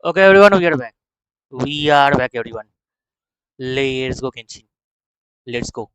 Okay, everyone, we are back. We are back, everyone. Let's go, Genshin. Let's go.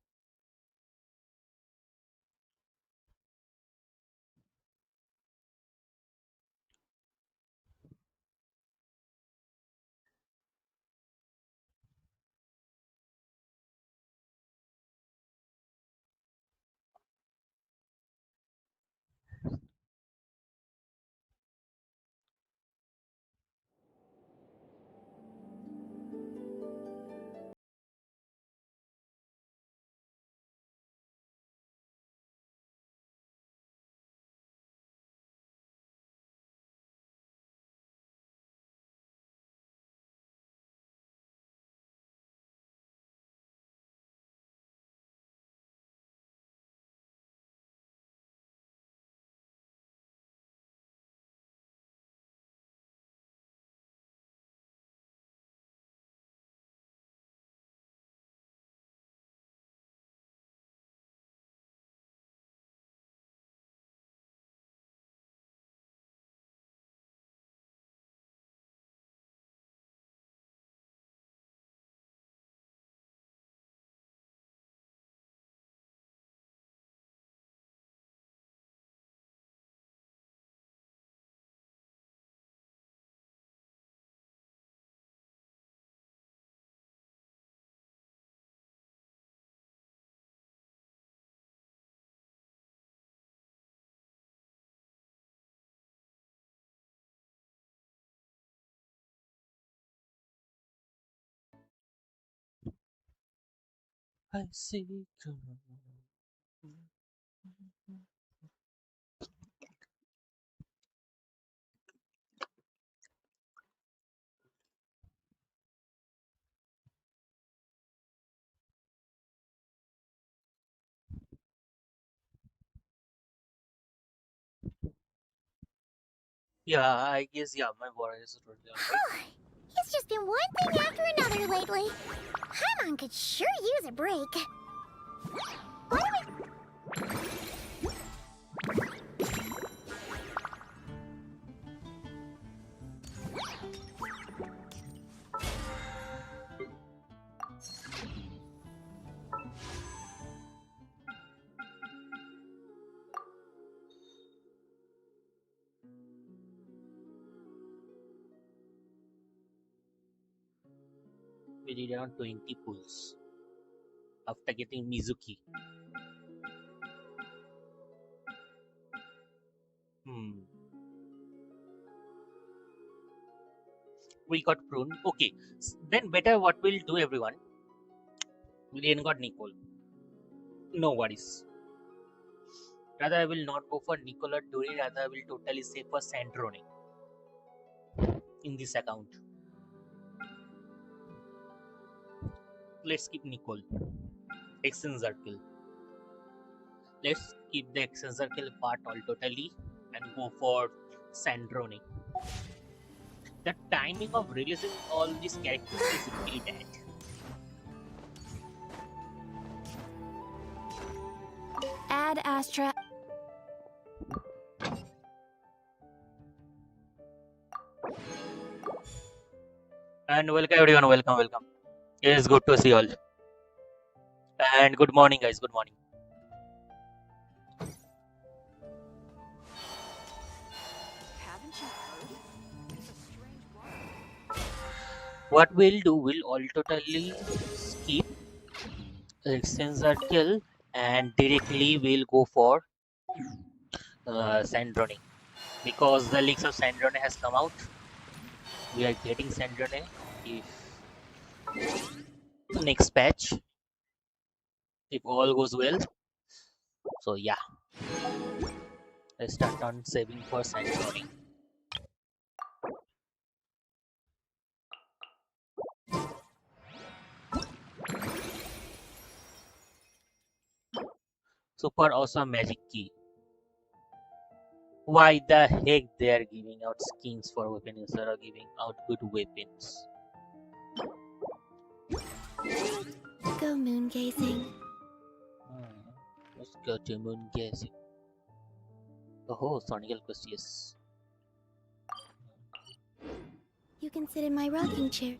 I see. Yeah, I guess, yeah, my voice is totally alright. It's just been one thing after another lately. Paimon could sure use a break. What do We did around 20 pulls after getting Mizuki. Hmm. We got prune. Okay. Then better what we'll do, everyone. We didn't got Nicole. No worries. Rather, I will not go for Nicola Duri. Rather, I will totally say for Sandrone in this account. Let's keep Nicole. Exen Circle. Let's keep the Exen Circle part all totally and go for Sandrone. The timing of releasing all these characters is really bad. Ad Astra. And welcome everyone, welcome. It is good to see all. And good morning, guys. Good morning. Haven't you heard? There's a strange word. What we'll do, we'll all totally skip Exen Circle and directly we'll go for Sandrone because the leaks of Sandrone has come out. We are getting Sandrone if next patch, if all goes well. So yeah, let's start on saving for Sandrone. Super awesome magic key. Why the heck they are giving out skins for weapons instead of giving out good weapons? Go moon gazing. Let's go to moon gazing. Oh, Sonical Quest, yes. You can sit in my rocking chair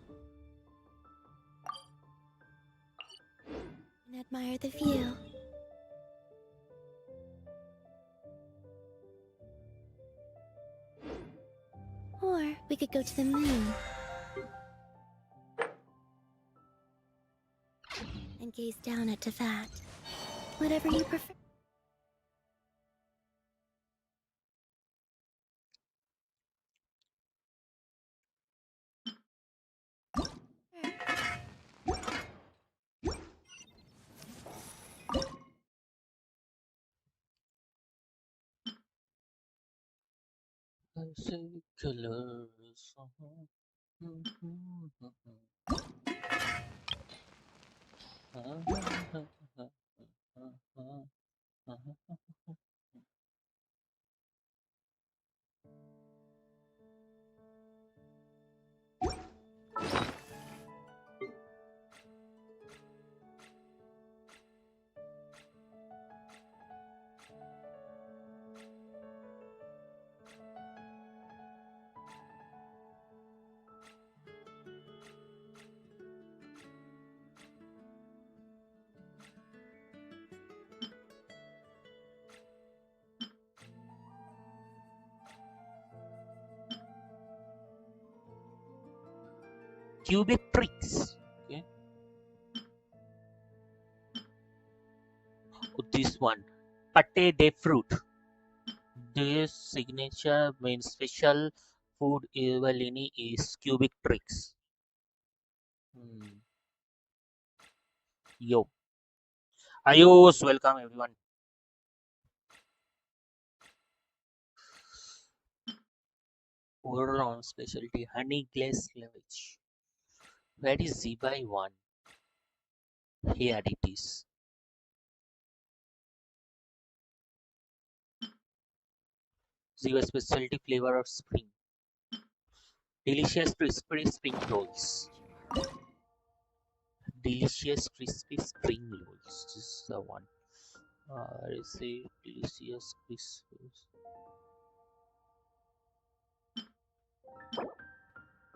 and admire the view. Or we could go to the moon and gaze down at Tefat. Whatever you prefer. I say colors. Cubic tricks. Okay. Oh, this one, pate de fruit. This signature means special food Evalini is cubic tricks. Yo, ayos, welcome everyone. Order on specialty honey glaze lavage. Where is Zibai one? Here it is. Zibai specialty flavor of spring. Delicious crispy spring rolls. Delicious crispy spring rolls. This is the one. I say delicious crispy.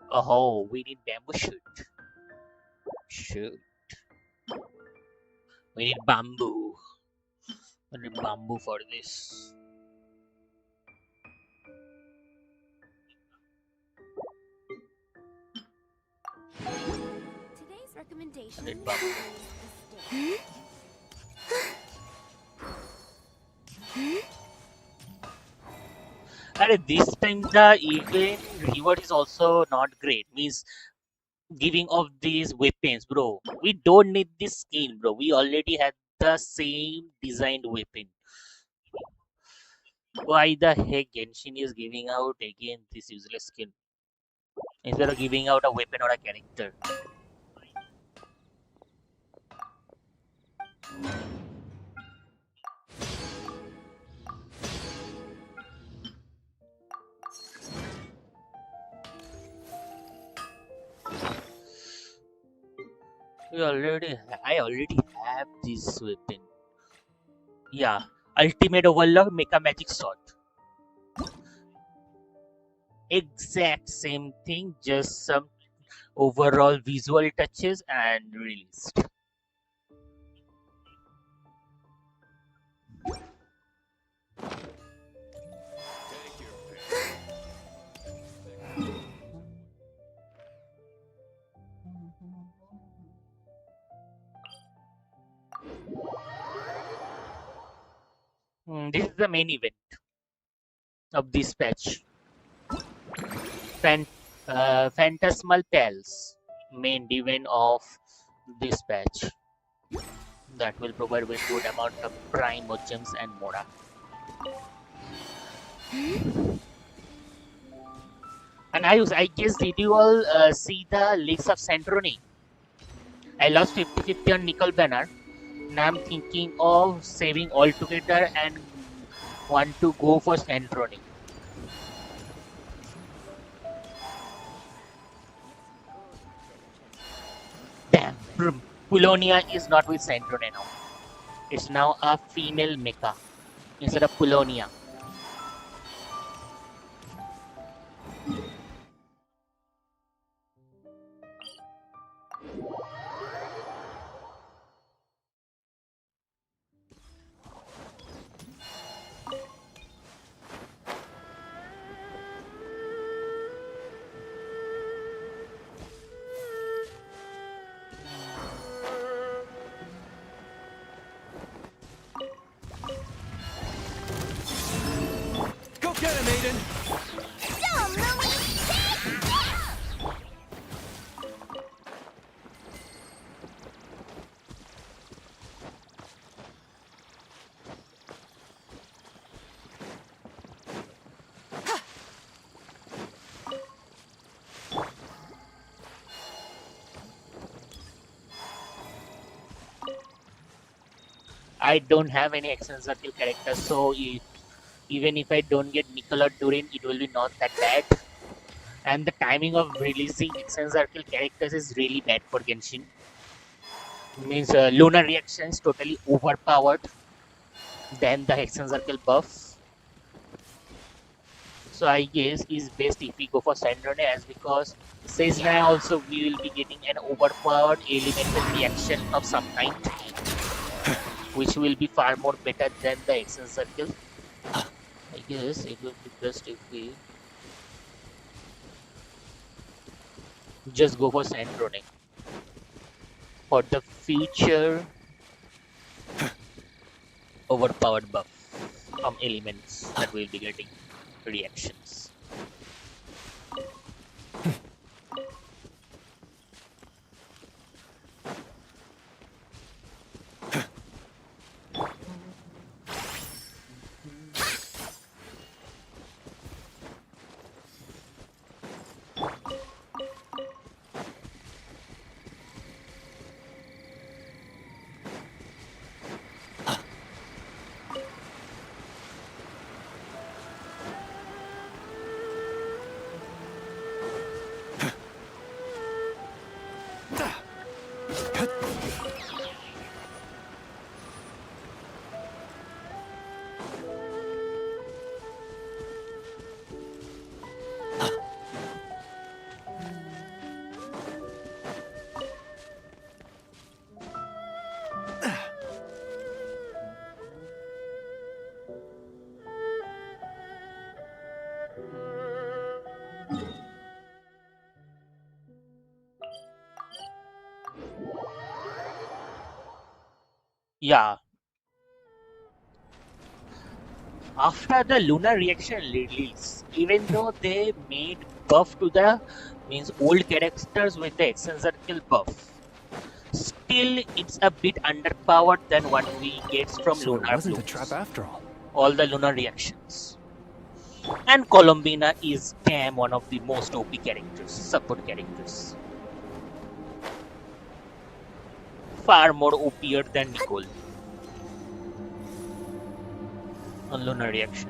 Oh, we need bamboo shoot. Shoot. We need bamboo. We need bamboo for this. Today's recommendation We need bamboo. is And this time the event reward is also not great. Means giving of these weapons, bro. We don't need this skin, bro. We already had the same designed weapon. Why the heck Genshin is giving out again this useless skin instead of giving out a weapon or a character? I already have this weapon. Yeah, ultimate overlord, make a magic sword. Exact same thing, just some overall visual touches and released. This is the main event of this patch. Fan- Phantasmal Pals, main event of this patch. That will provide with good amount of prime gems and mora. And I guess did you all see the leaks of Santorini? I lost 50-50 on Nickel Banner. Now I'm thinking of saving altogether and want to go for Santorini. Damn, Pulonia is not with Santorini now. It's now a female mecha instead of Pulonia. I don't have any action circle characters, so even if I don't get Nickel or Durin, it will be not that bad. And the timing of releasing action circle characters is really bad for Genshin. Means lunar reaction is totally overpowered than the action circle buff. So I guess it's best if we go for Sandrone, as because Seisna also we will be getting an overpowered elemental reaction of some kind, which will be far more better than the action circle. I guess it will be best if we just go for Sandrone for the future overpowered buff from elements that we'll be getting reactions. Yeah, after the lunar reaction release, even though they made buff to the means old characters with the action circle buff, still it's a bit underpowered than what we get from So it lunar wasn't a trap blooms. after all. All the lunar reactions. And Colombina is damn one of the most OP characters, support characters. Far more OPer than Nicole on lunar reaction.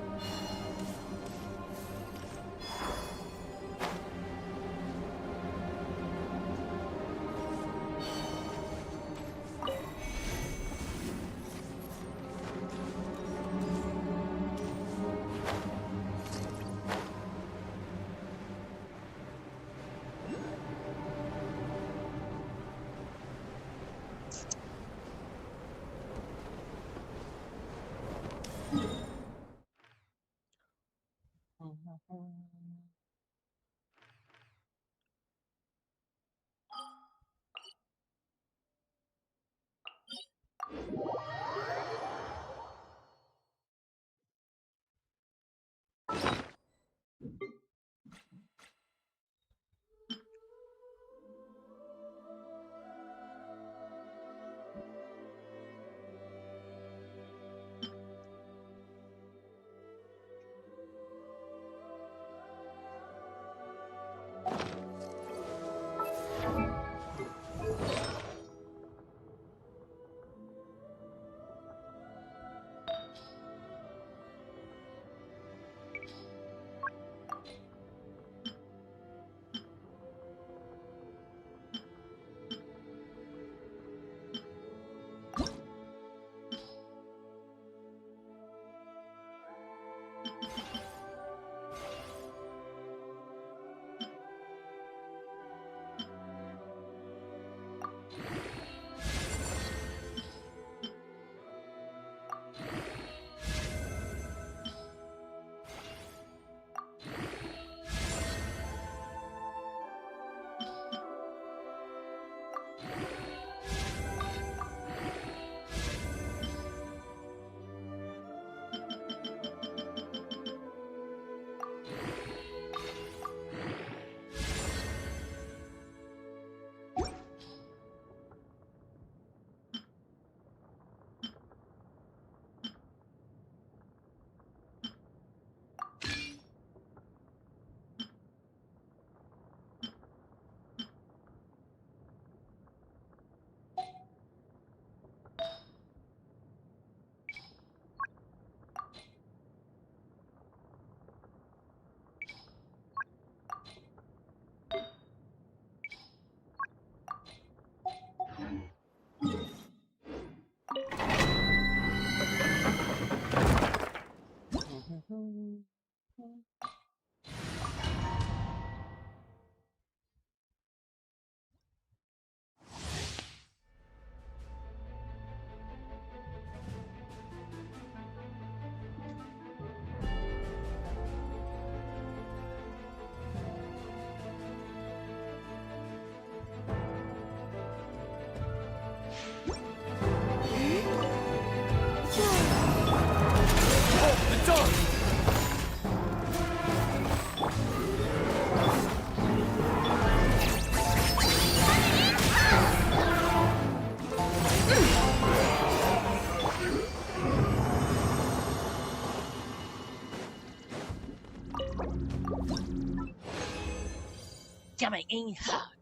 Coming in hot.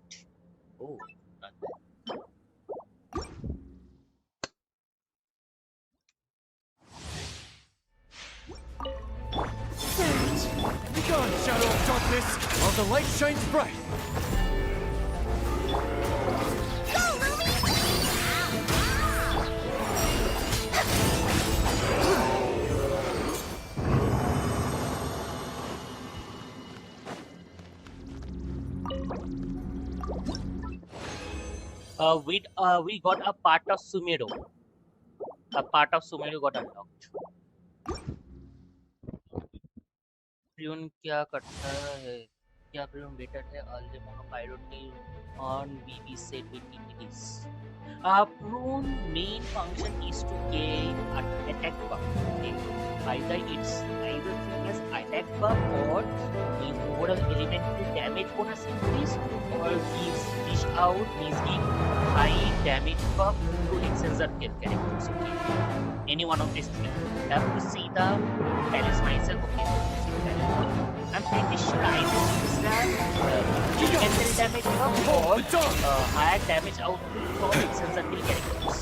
Oh, not bad. Be gone, shadow of darkness, while the light shines bright. We got a part of Sumeru. A part of Sumeru got unlocked. Prune क्या करता है? क्या prune better है early monopyrotine on BB set with entities? Prune main function is to gain an attack buff. Okay, either it's either seen as attack buff or the overall elemental damage bonus increase, or gives dish out is give high damage buff to excenser characters. Okay, any one of these three. I have to see the balance myself. Okay. I'm pretty sure I will use that elemental damage buff or higher damage output from excenser characters.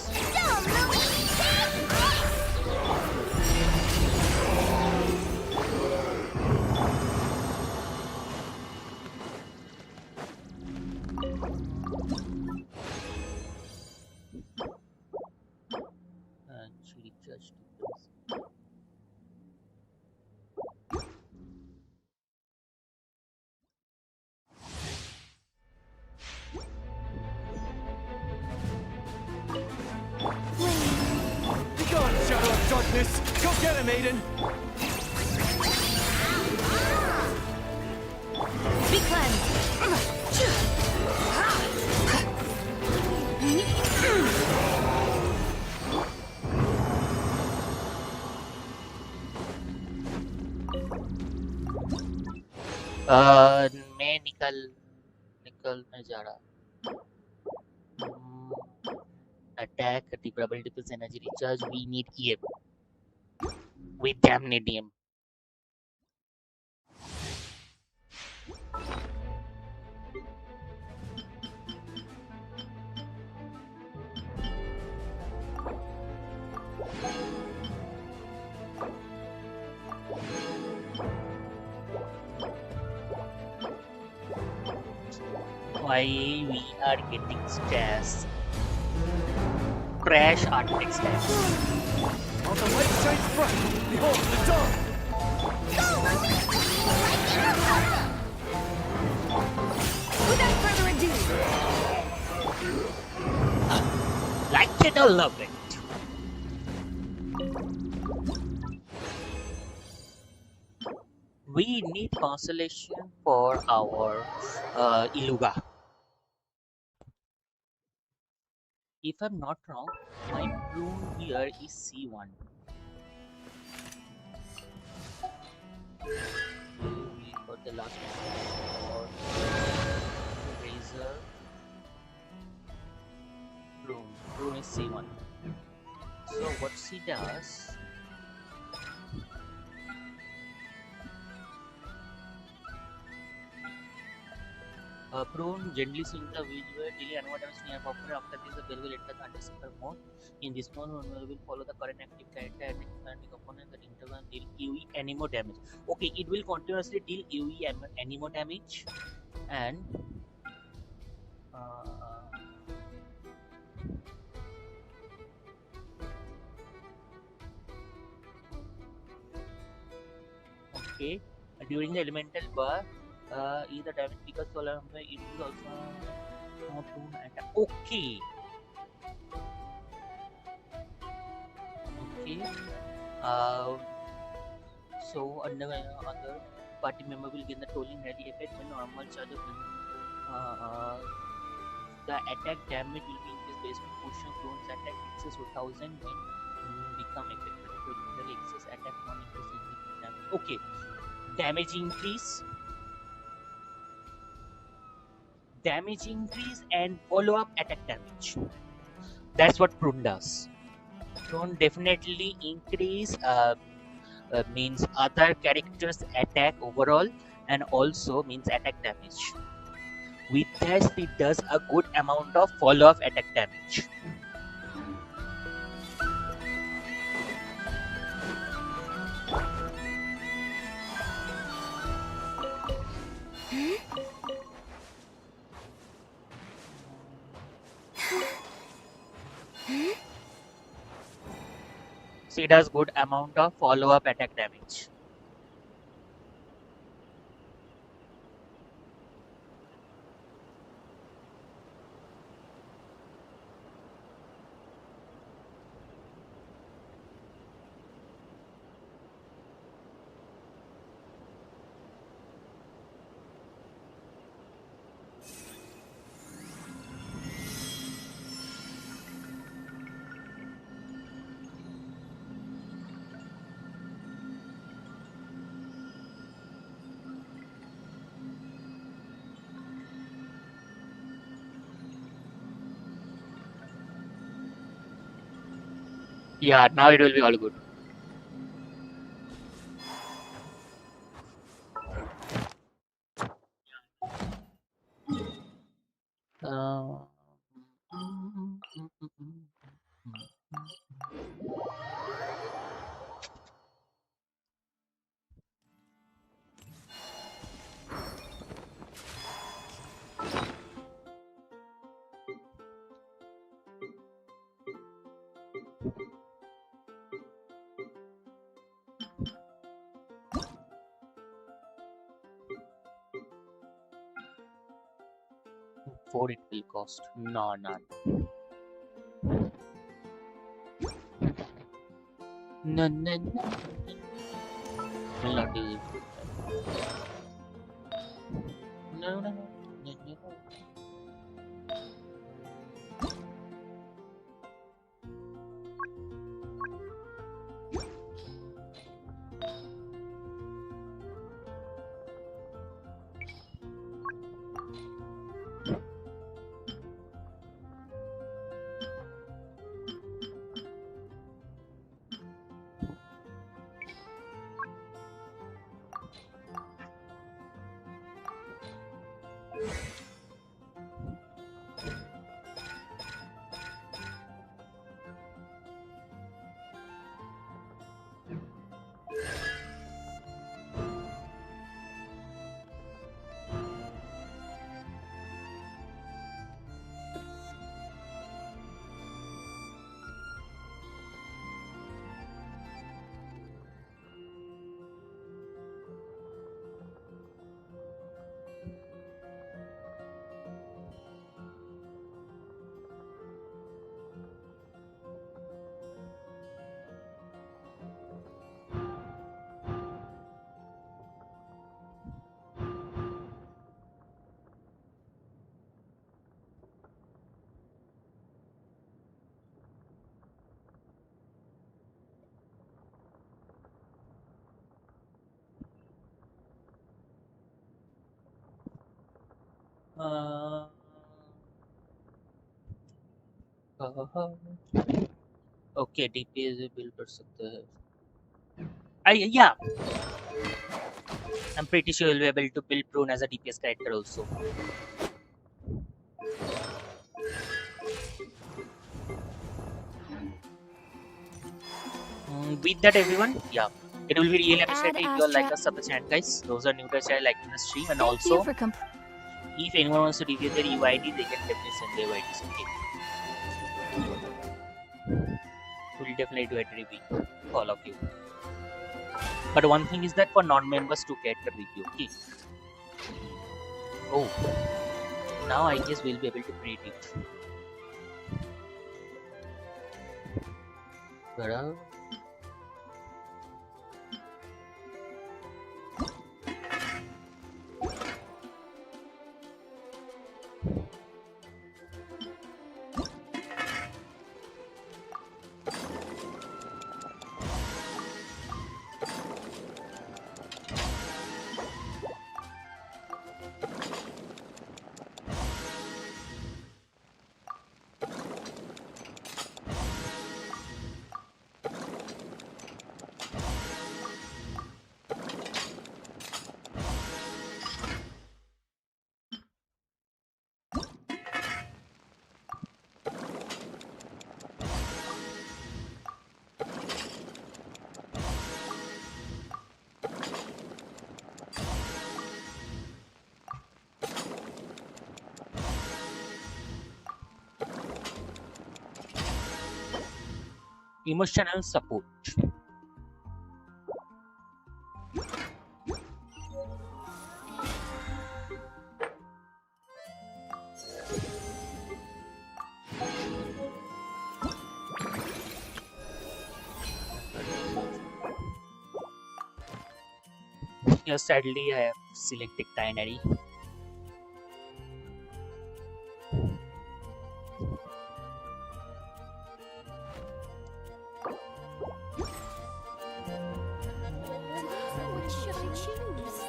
And she recharged items. Be gone, shadow of darkness. Go get him, Aiden. Be cleansed. मैं निकलने जा रहा. Attack the probability plus energy recharge. We need EM with damnadium. Why we are getting stressed? Crash architect stats. While the light shines bright, behold the dawn. Without further ado, Like it or love it. We need consolation for our Iluga. If I'm not wrong, my prune here is C1. We got the last one for Razor. Prune is C1. So what she does, prune gently swings the visual daily animal damage near buffer. After this, the bell will enter the anti-sucker mode. In this mode, we will follow the current active character and the component that interval and deal AoE animo damage. Okay, it will continuously deal AoE animo damage and okay, during the elemental bar. Either damage because solar it will also prune attack. Okay. So another party member will gain the tolling ready effect when normal charge of the attack damage will be increased based on portion prone's attack excess 1000 when become effective. Particularly excess attack non increase damage. Okay. Damage increase and follow-up attack damage. That's what prune does. Prune definitely increase means other characters attack overall and also means attack damage. With that, it does a good amount of follow-up attack damage. So it has good amount of follow-up attack damage. Yeah, now it will be all good. Uh, 4 it will cost. No, no. No, no, no. Will not do it. No, no, no. No, no, no. Uh, okay, DPS भी build कर सकते हैं. Yeah, I'm pretty sure you'll be able to build Prune as a DPS character also. With that, everyone, yeah, it will be really appreciated if you all like us, sub the channel, guys. Those are new to the channel, like the stream, and Thank you also for if anyone wants to reveal their UID, they can definitely send their UIDs. Okay, we'll definitely do a review for all of you. But one thing is that for non-members to get the review, okay. Oh, now I guess we'll be able to create it. Ta-da. Emotional support. Here, sadly, I have selected Tinary. What should I choose?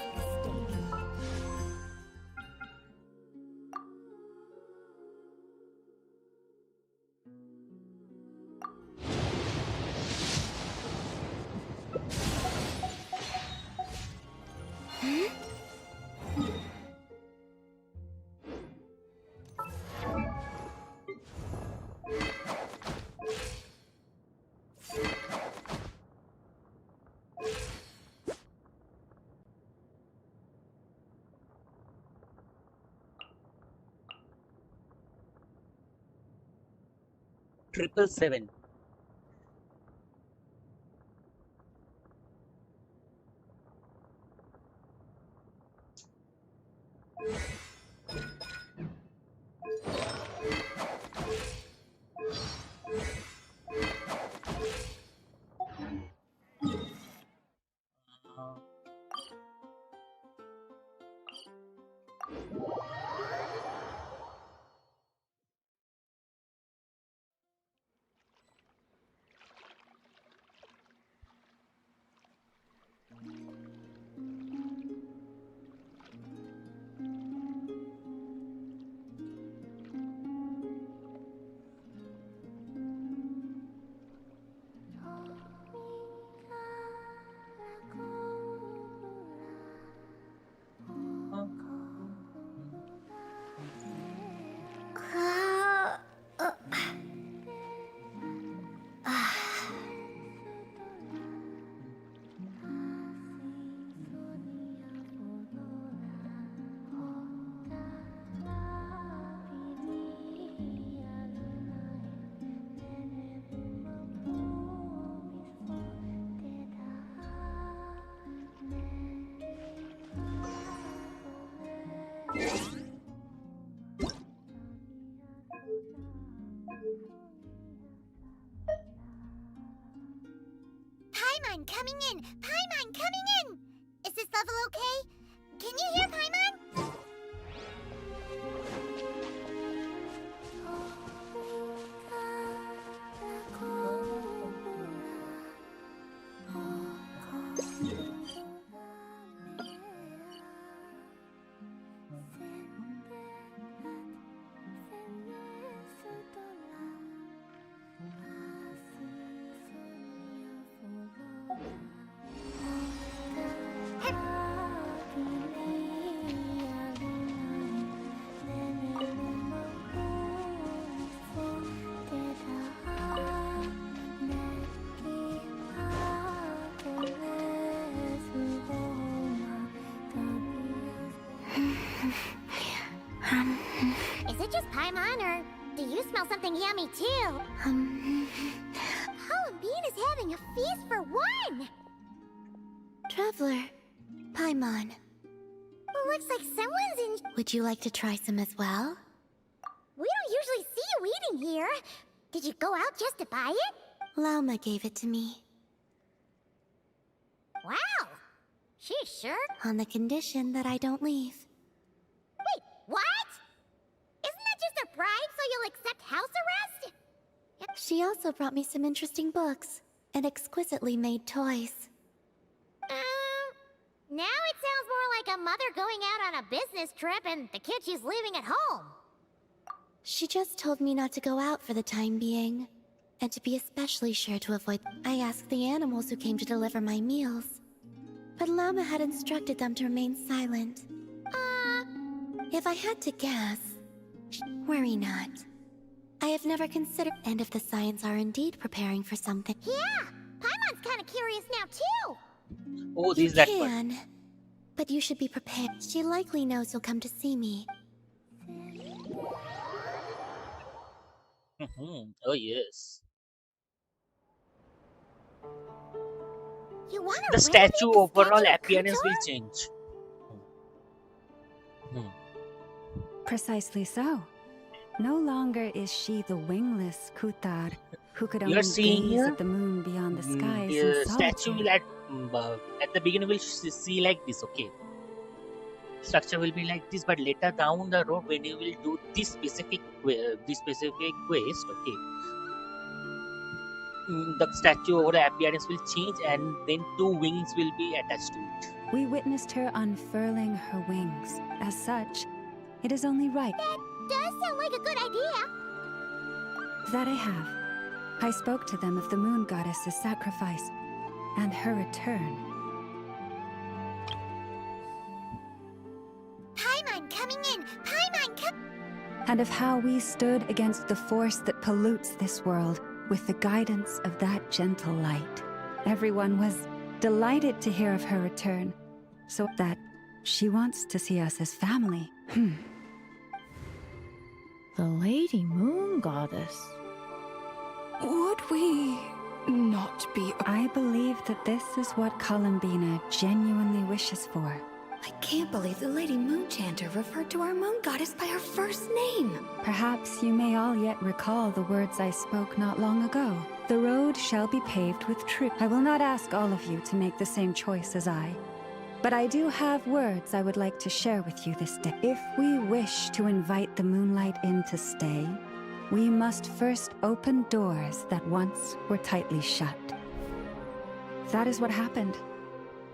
Triple seven. Paimon coming in! Paimon coming in! Is this level okay? Can you hear Paimon? Is it just Paimon, or do you smell something yummy too? Halloween is having a feast for one! Traveler, Paimon, Looks like someone's in... would you like to try some as well? We don't usually see you eating here. Did you go out just to buy it? Lauma gave it to me, Wow! She's sure? on the condition that I don't leave. Wait, what? Isn't that just a bribe so you'll accept house arrest? She also brought me some interesting books and exquisitely made toys. Now it sounds more like a mother going out on a business trip and the kid she's leaving at home. She just told me not to go out for the time being, and to be especially sure to avoid... I asked the animals who came to deliver my meals, but Lauma had instructed them to remain silent. If I had to guess... Worry not. I have never considered... And if the Scions are indeed preparing for something... Yeah! Paimon's kind of curious now, too! Oh, You this is that part. can, but you should be prepared. She likely knows you'll come to see me. Oh, yes. You want to The statue renovate the overall statue of appearance will Kutor? change. Hmm. Precisely so. No longer is she the wingless Kutar who could You only are seeing gaze here at the moon beyond the skies in the statue will solitude. at the beginning will see like this, okay? Structure will be like this, but later down the road when you will do this specific quest, okay, the statue over the appearance will change and then two wings will be attached to it. We witnessed her unfurling her wings. As such, it is only right Does sound like a good idea. that I have. I spoke to them of the moon goddess's sacrifice and her return. Paimon coming in. Paimon And of how we stood against the force that pollutes this world with the guidance of that gentle light. Everyone was delighted to hear of her return, so that she wants to see us as family. The Lady Moon Goddess. Would we not be... I believe that this is what Columbina genuinely wishes for. I can't believe the Lady Moon Chanter referred to our moon goddess by her first name. Perhaps you may all yet recall the words I spoke not long ago. The road shall be paved with truth. I will not ask all of you to make the same choice as I, but I do have words I would like to share with you this day. If we wish to invite the moonlight in to stay, we must first open doors that once were tightly shut. That is what happened.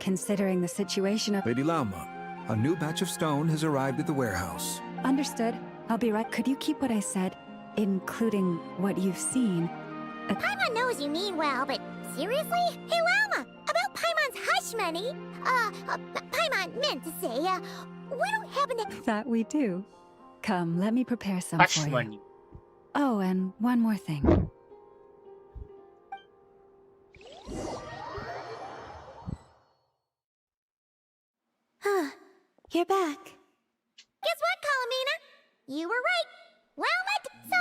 Considering the situation of... Lady Lauma, a new batch of stone has arrived at the warehouse. Understood. I'll be right. Could you keep what I said, including what you've seen? Paimon knows you mean well, but seriously? Hey, Lama, about Paimon's hush money. Paimon meant to say, we don't happen to... That we do. Come, let me prepare some Hush for you. money. Oh, and one more thing. Huh. You're back. Guess what, Colomina? You were right. Well, so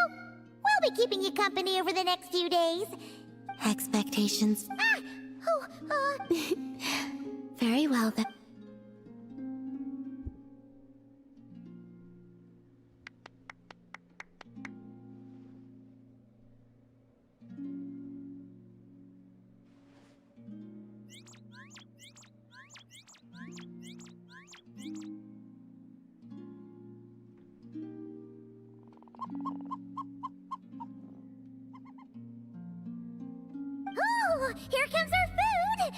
we'll be keeping you company over the next few days. Expectations. Oh, Very well then. oh, here comes our food.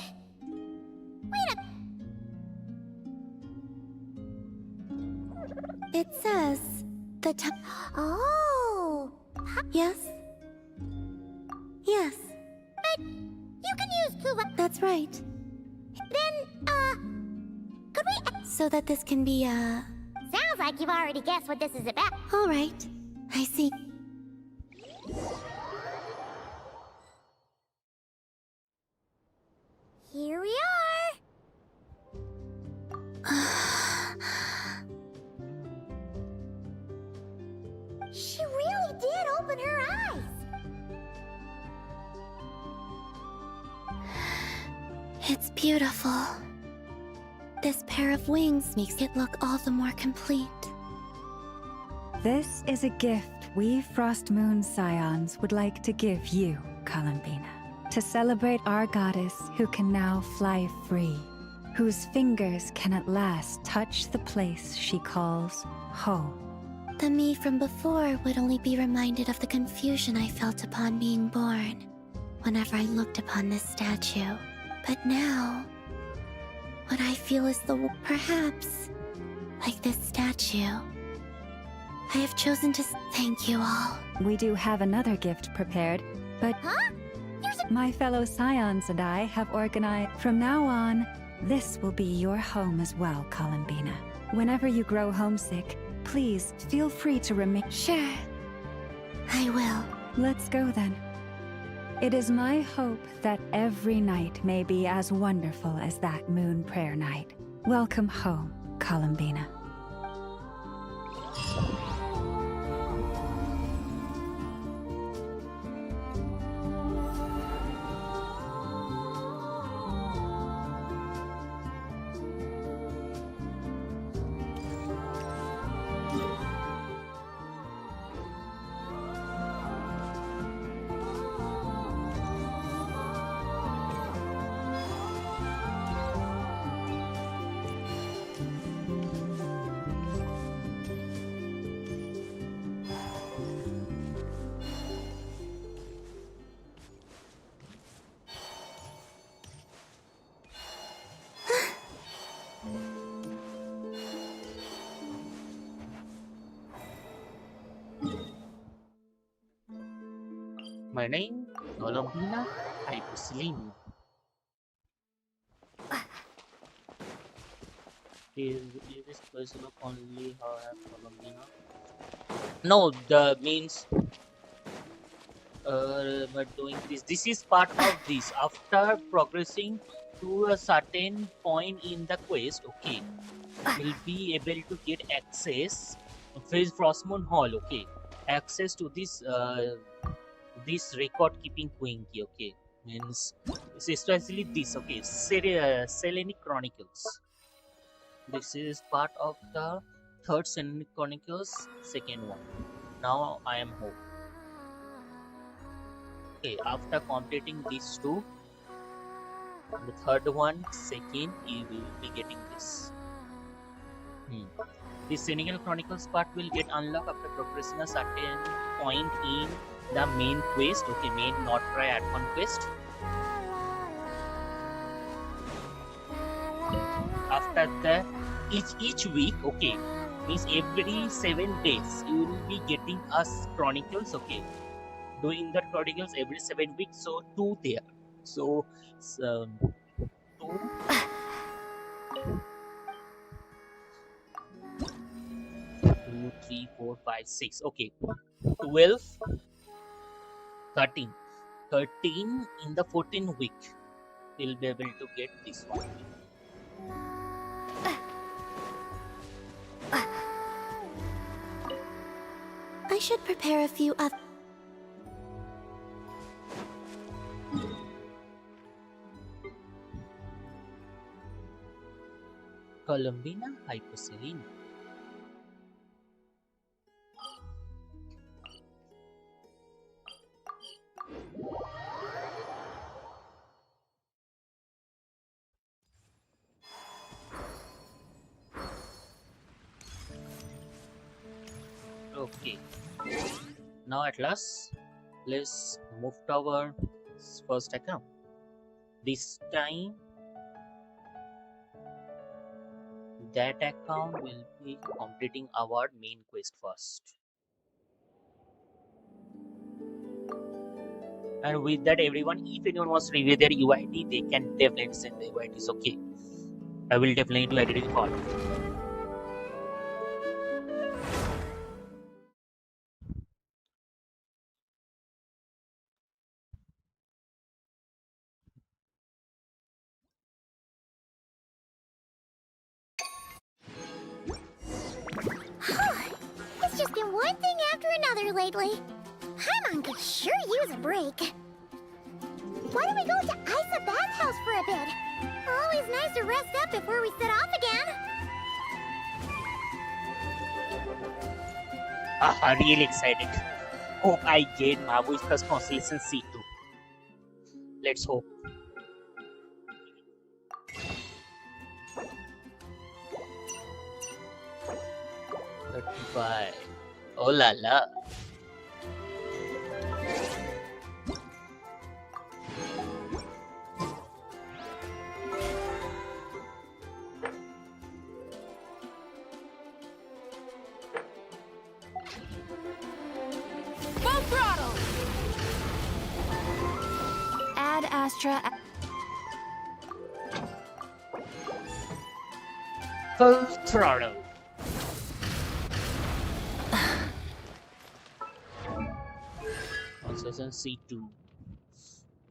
Wait a... It says the Oh, Yes? Yes, but you can use Kuva. that's right. Then, could we... So that this can be, Sounds like you've already guessed what this is about. all right. I see. Here we are. She really did open her eyes. It's beautiful. This pair of wings makes it look all the more complete. This is a gift we Frost Moon Scions would like to give you, Columbina, to celebrate our goddess who can now fly free, whose fingers can at last touch the place she calls home. The me from before would only be reminded of the confusion I felt upon being born, whenever I looked upon this statue. But now, what I feel is perhaps, like this statue, I have chosen to thank you all. We do have another gift prepared, but Huh? my fellow Scions and I have organized. From now on, this will be your home as well, Columbina. Whenever you grow homesick, please feel free to remain. Sure, I will. Let's go then. It is my hope that every night may be as wonderful as that moon prayer night. Welcome home, Columbina. My name, Columbina Hyperceline. Is this person of only how I have Columbina? No, the means but doing this. This is part of this. After progressing to a certain point in the quest, okay, will be able to get access. Phase Frostmourne Hall, okay, access to this record keeping Quinky, okay, means it's especially this, okay, Selenic Chronicles. This is part of the third Selenic Chronicles, second one. Now I am home. Okay, after completing these two, the third one, second, you will be getting this. The Cynical Chronicles part will get unlocked after progressing a certain point in the main quest, okay, main not try add-on quest. After that, each week, okay, means every 7 days you will be getting us chronicles, okay, doing the chronicles every 7 weeks, so 2 there, so 2 2 3 4 5 6, okay, 12 13 in the 14th week you'll be able to get this one. I should prepare a few other. Columbina Hyperceline. Okay, now at last let's move to our first account. This time that account will be completing our main quest first, and with that everyone, if anyone wants to review their UID, they can definitely send the UIDs, okay, I will definitely do editing for it. It's just been one thing after another lately. Paimon could sure use a break. Why don't we go to Isa Bathhouse for a bit? Always nice to rest up before we set off again. Really excited. Hope I get Marvel's first Constellation C2. Let's hope. $35. Oh la la. Full throttle! Ad Astra. Full throttle. Constellation C2.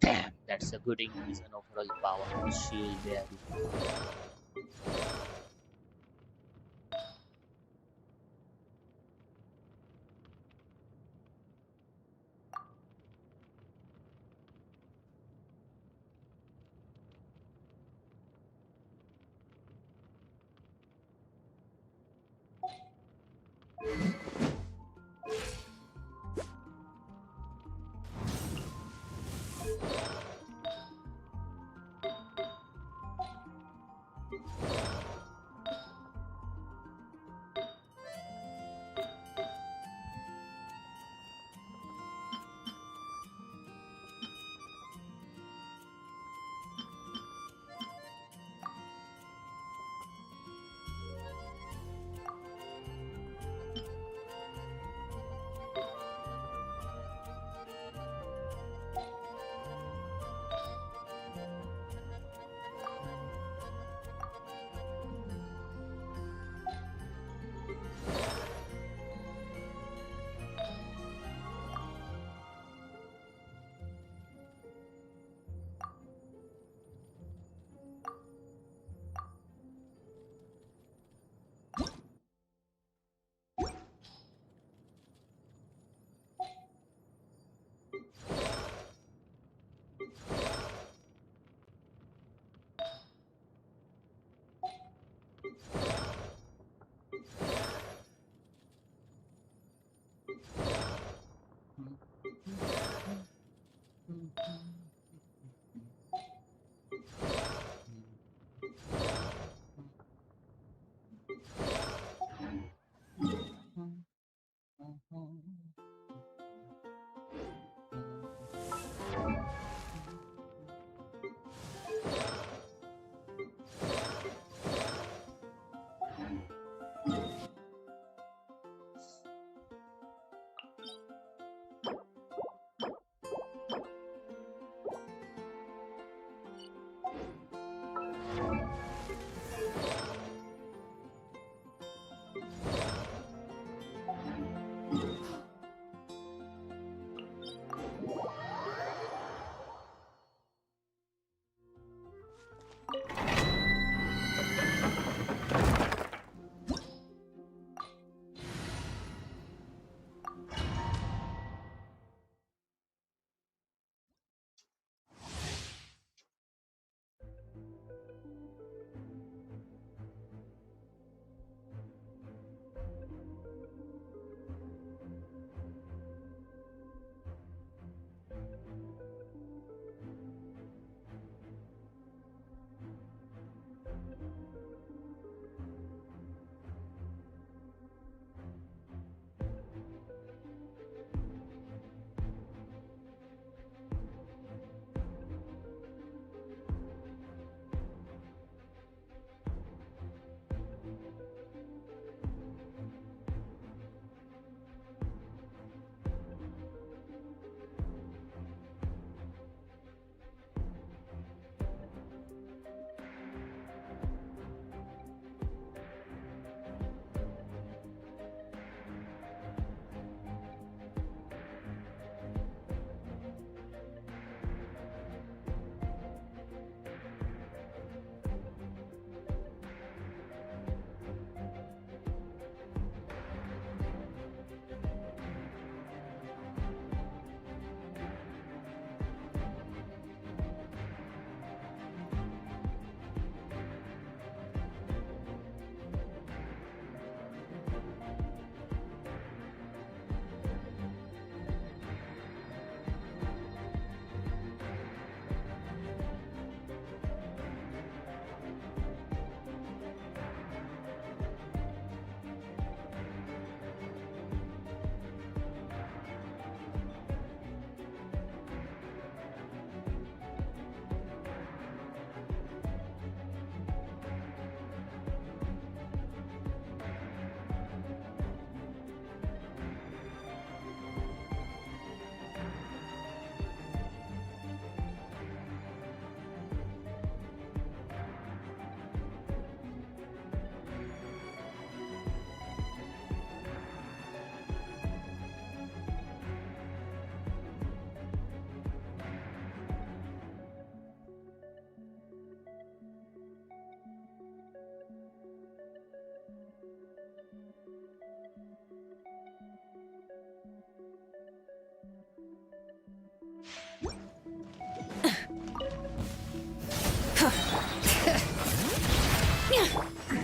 Damn, that's a good increase in overall power. Shield there.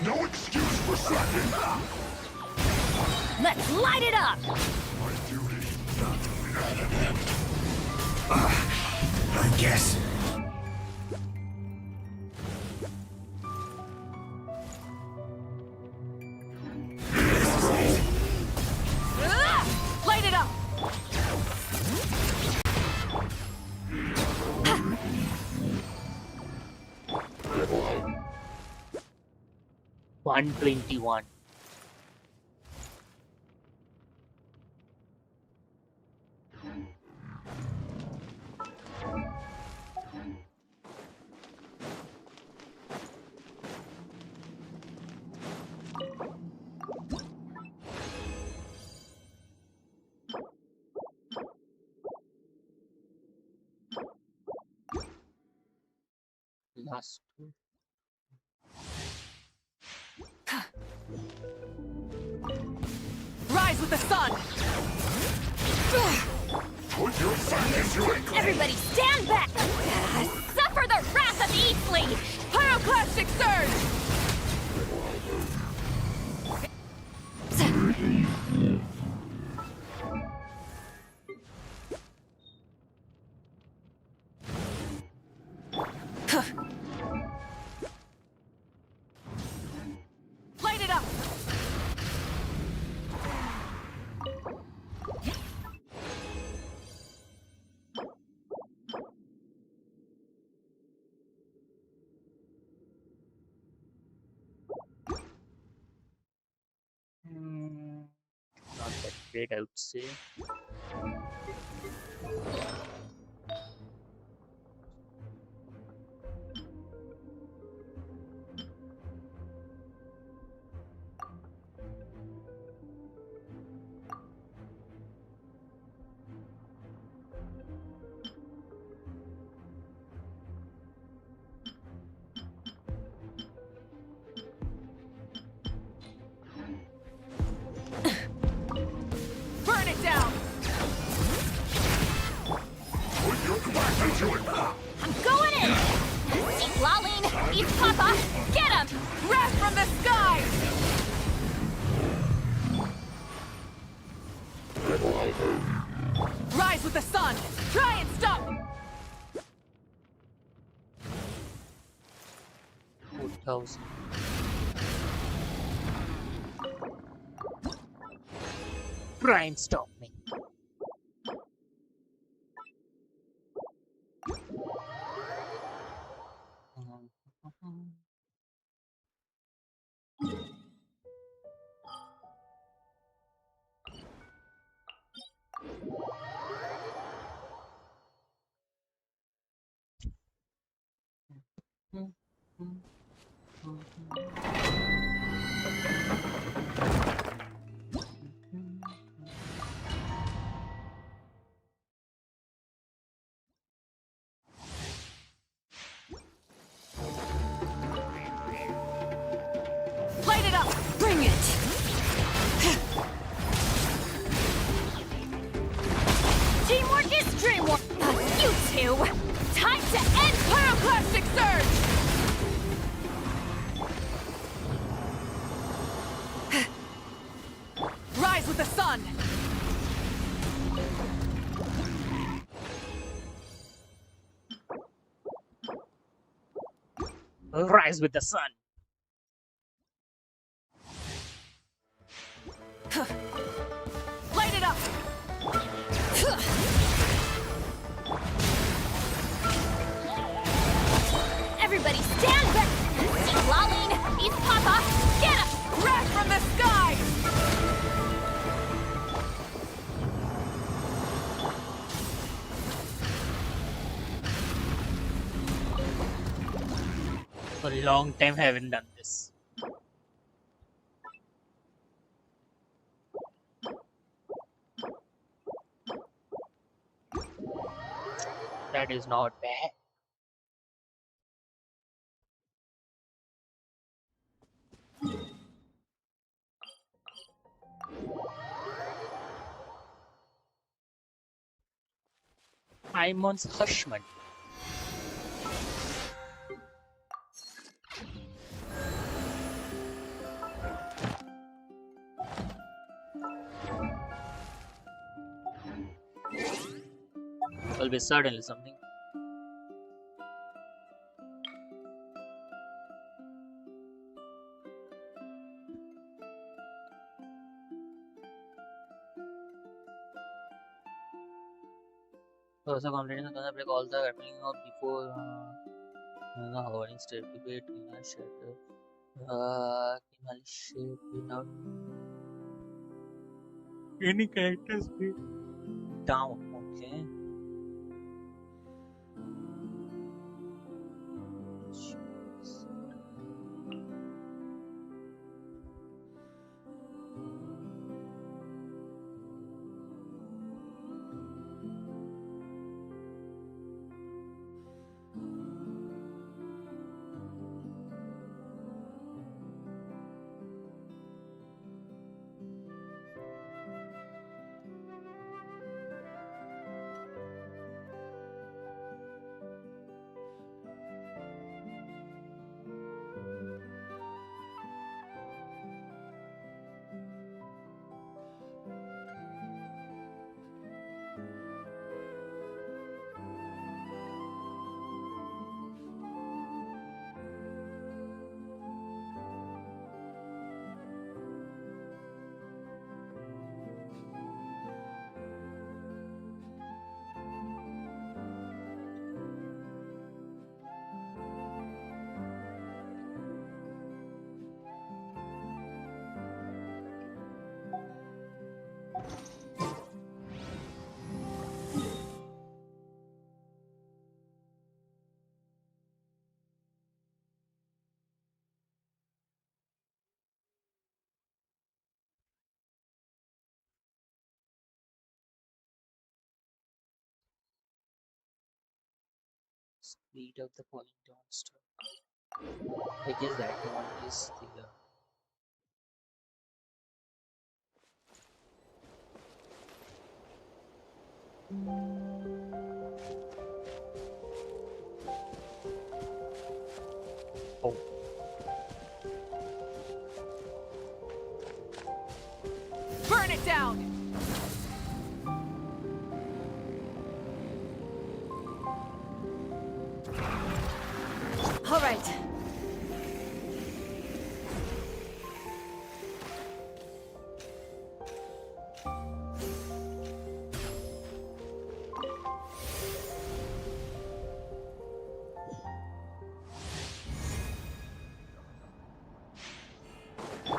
No excuse for slacking. Let's light it up! My duty not to be mad at him. I guess. Light it up! 121. Last two. Rise with the sun! Put your back into it. Everybody stand back! Suffer the wrath of Eastling! Pyroclastic surge! Light it up! Not that great, I would say. Burn it down! Put your back into it. I'm going in! Eat Laline! Eat Papa! Get him! Wrath from the sky! Rise with the sun! Try and stop! 4,000. Try and stop me. Light it up! Bring it! Teamwork is dreamwork! You two! Time to end Pyroclastic Surge! Rise with the sun! Rise with the sun. Light it up! Everybody stand back! Eat Laline! Eat Papa! Get him! Wrath from the sky! For a long time I haven't done this. That is not bad. Imon's Hushman. Always certainly something. Also completing the break all the happening before the hovering state debate in a shelter. Kimali shape without any characters be down. Okay. Speed of the falling down star. I guess that one is the oh. Burn it down! All right.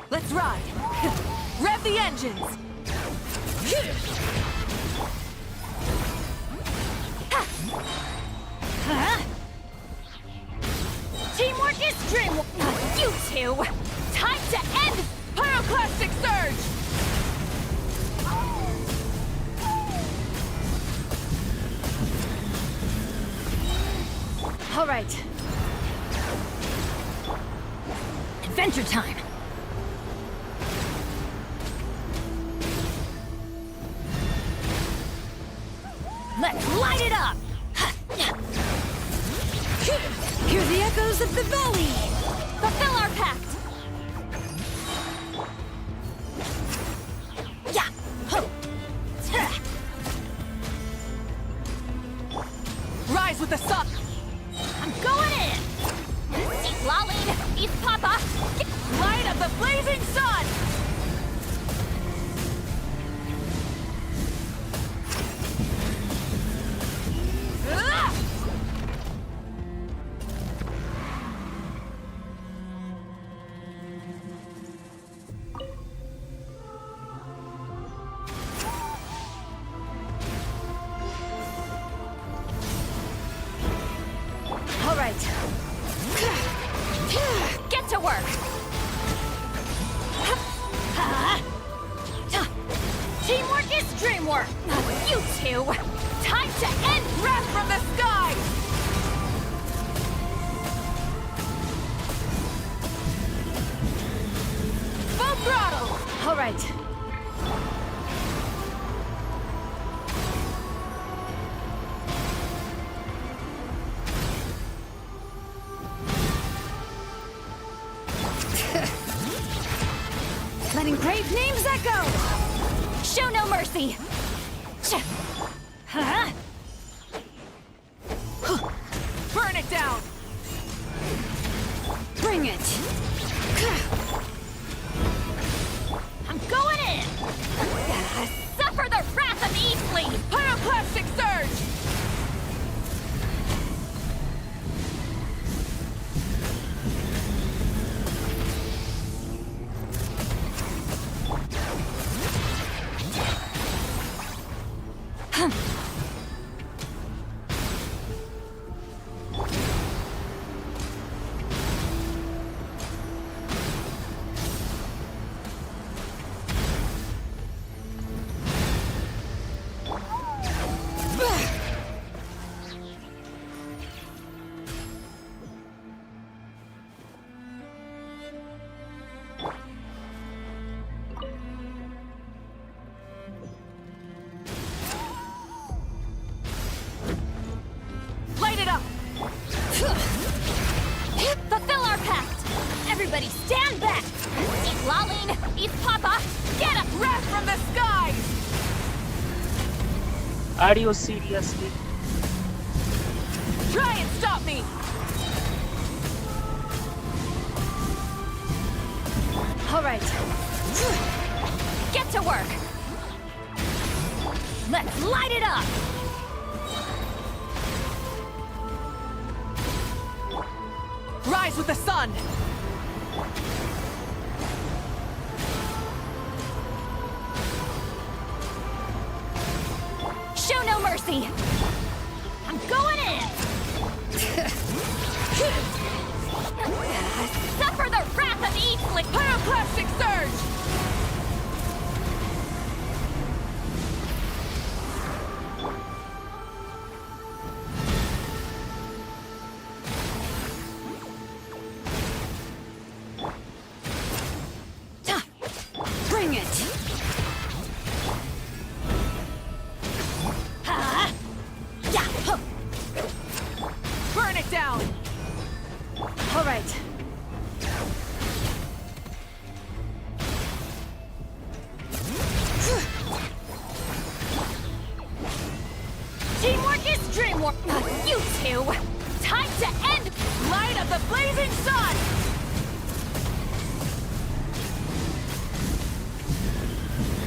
Let's ride! Rev the engines! Teamwork is dreamwork! You two! Time to end Pyroclastic Surge! All right. Adventure time! Let's light it up! Hear the echoes of the valley! Fulfill our pact! Yeah! Ho! Rise with the sun! I'm going in! Eat Lolly! Eat Papa! Light of the blazing sun! All right. Get to work. Teamwork is dreamwork. You two. Time to end breath from the sky. Full throttle. All right. Letting brave names echo! Show no mercy! Huh? Bring it! I'm going in! Suffer the wrath of Eastling! Pyroclastic surge! Light it up! Fulfill our pact! Everybody stand back! East Laline! East Papa! Get up! Wrath from the skies! Are you seriously? Try and stop me! All right. Get to work! Let's light it up! Rise with the sun! Show no mercy! I'm going in! Suffer the wrath of Eastling! Pyroclastic surge! Bring it! Burn it down! All right. Teamwork is dreamwork! You two! Time to end Light of the Blazing Sun!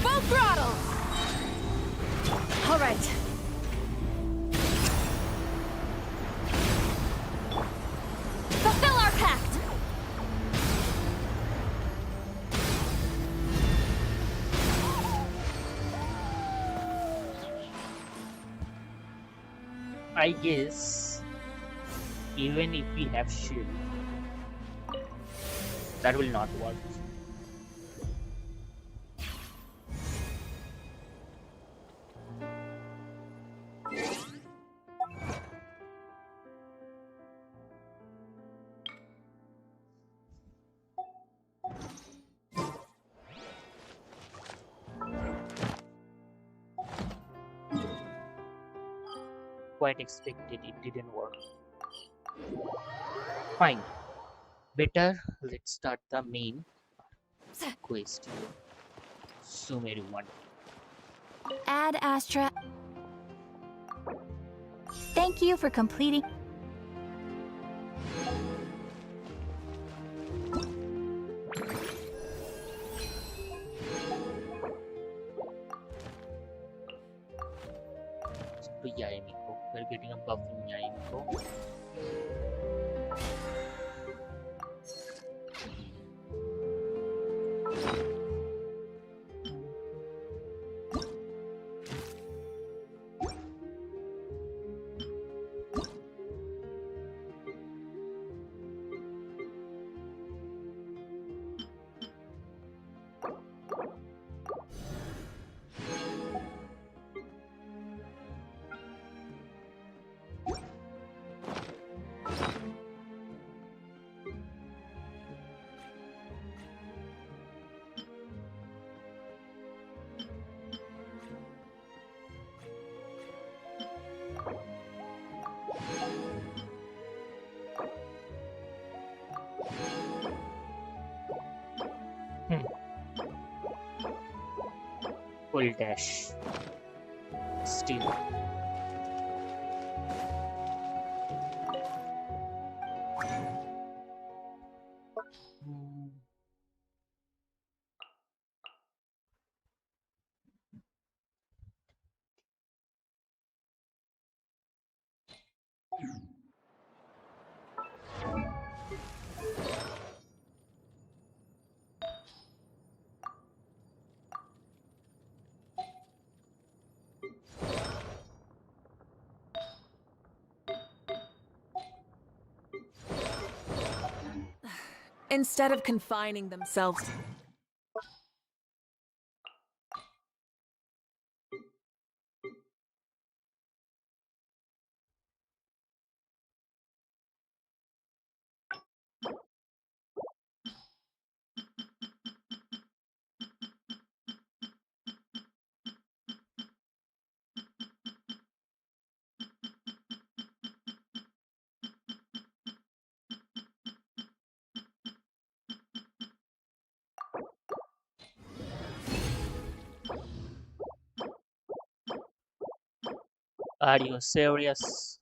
Full throttle! All right. Fulfill our pact! I guess even if we have shield, that will not work. Quite expected it didn't work. Fine. Better let's start the main quest. Sumeru 1. Ad Astra. Thank you for completing. To Yaemiko. We're getting a buff in Yaemiko. Full dash. Still. Hmm. Instead of confining themselves. Are you serious?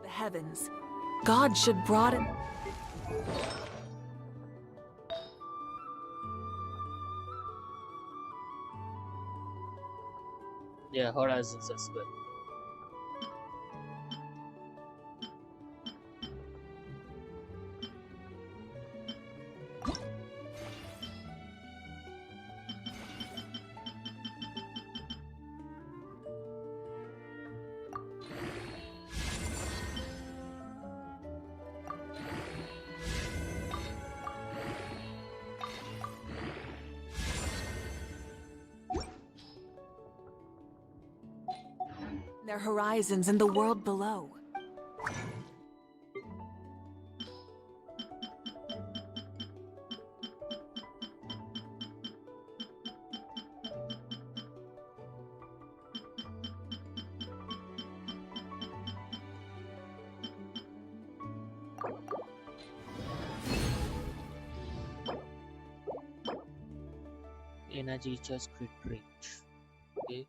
The heavens. God should broaden. Yeah, horizons as well. Their horizons in the world below. Energy just crit range. Okay.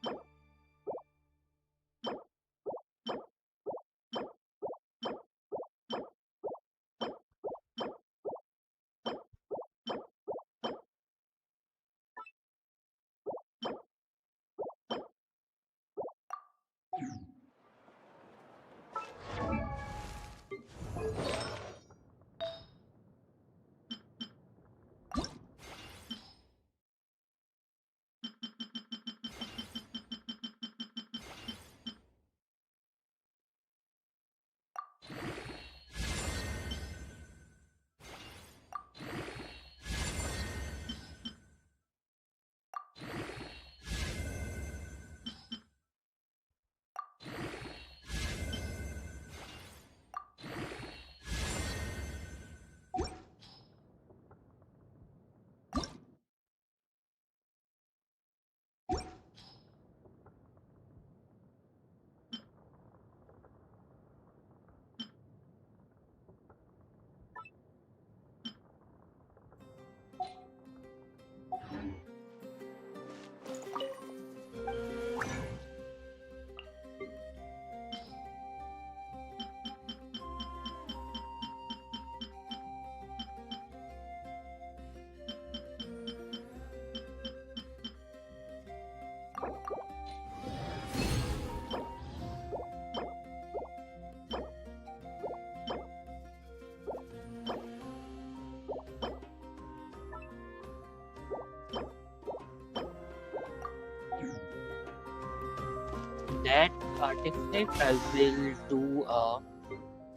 That artifact I will do a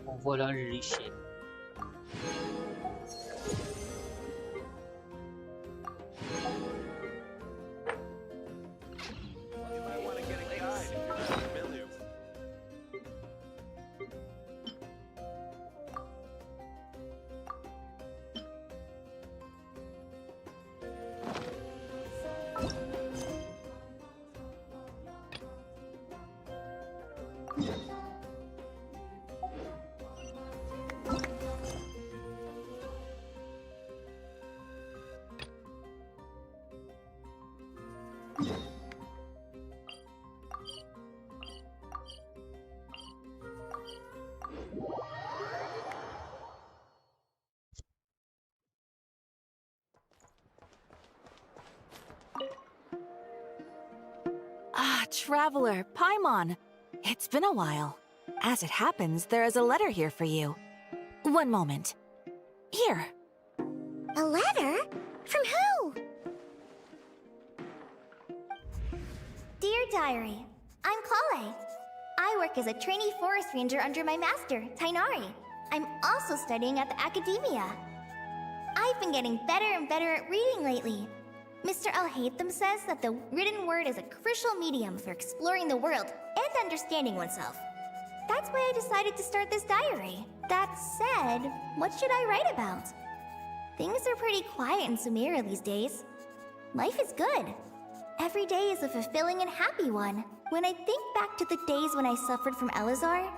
overall reshape. traveler, Paimon. It's been a while. As it happens, there is a letter here for you. One moment. Here. A letter? From who? Dear Diary, I'm Kale. I work as a trainee forest ranger under my master, Tainari. I'm also studying at the academia. I've been getting better and better at reading lately. Mr. Alhaitham says that the written word is a crucial medium for exploring the world and understanding oneself. That's why I decided to start this diary. That said, what should I write about? Things are pretty quiet in Sumeria these days. Life is good. Every day is a fulfilling and happy one. When I think back to the days when I suffered from Elazar,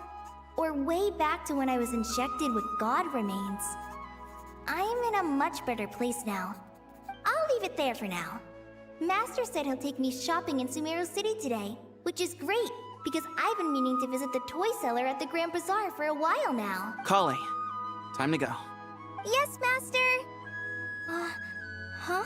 or way back to when I was injected with god remains, I am in a much better place now. I'll leave it there for now. Master said he'll take me shopping in Sumeru City today, which is great, because I've been meaning to visit the toy seller at the Grand Bazaar for a while now. Kale, time to go. Yes, Master! Huh?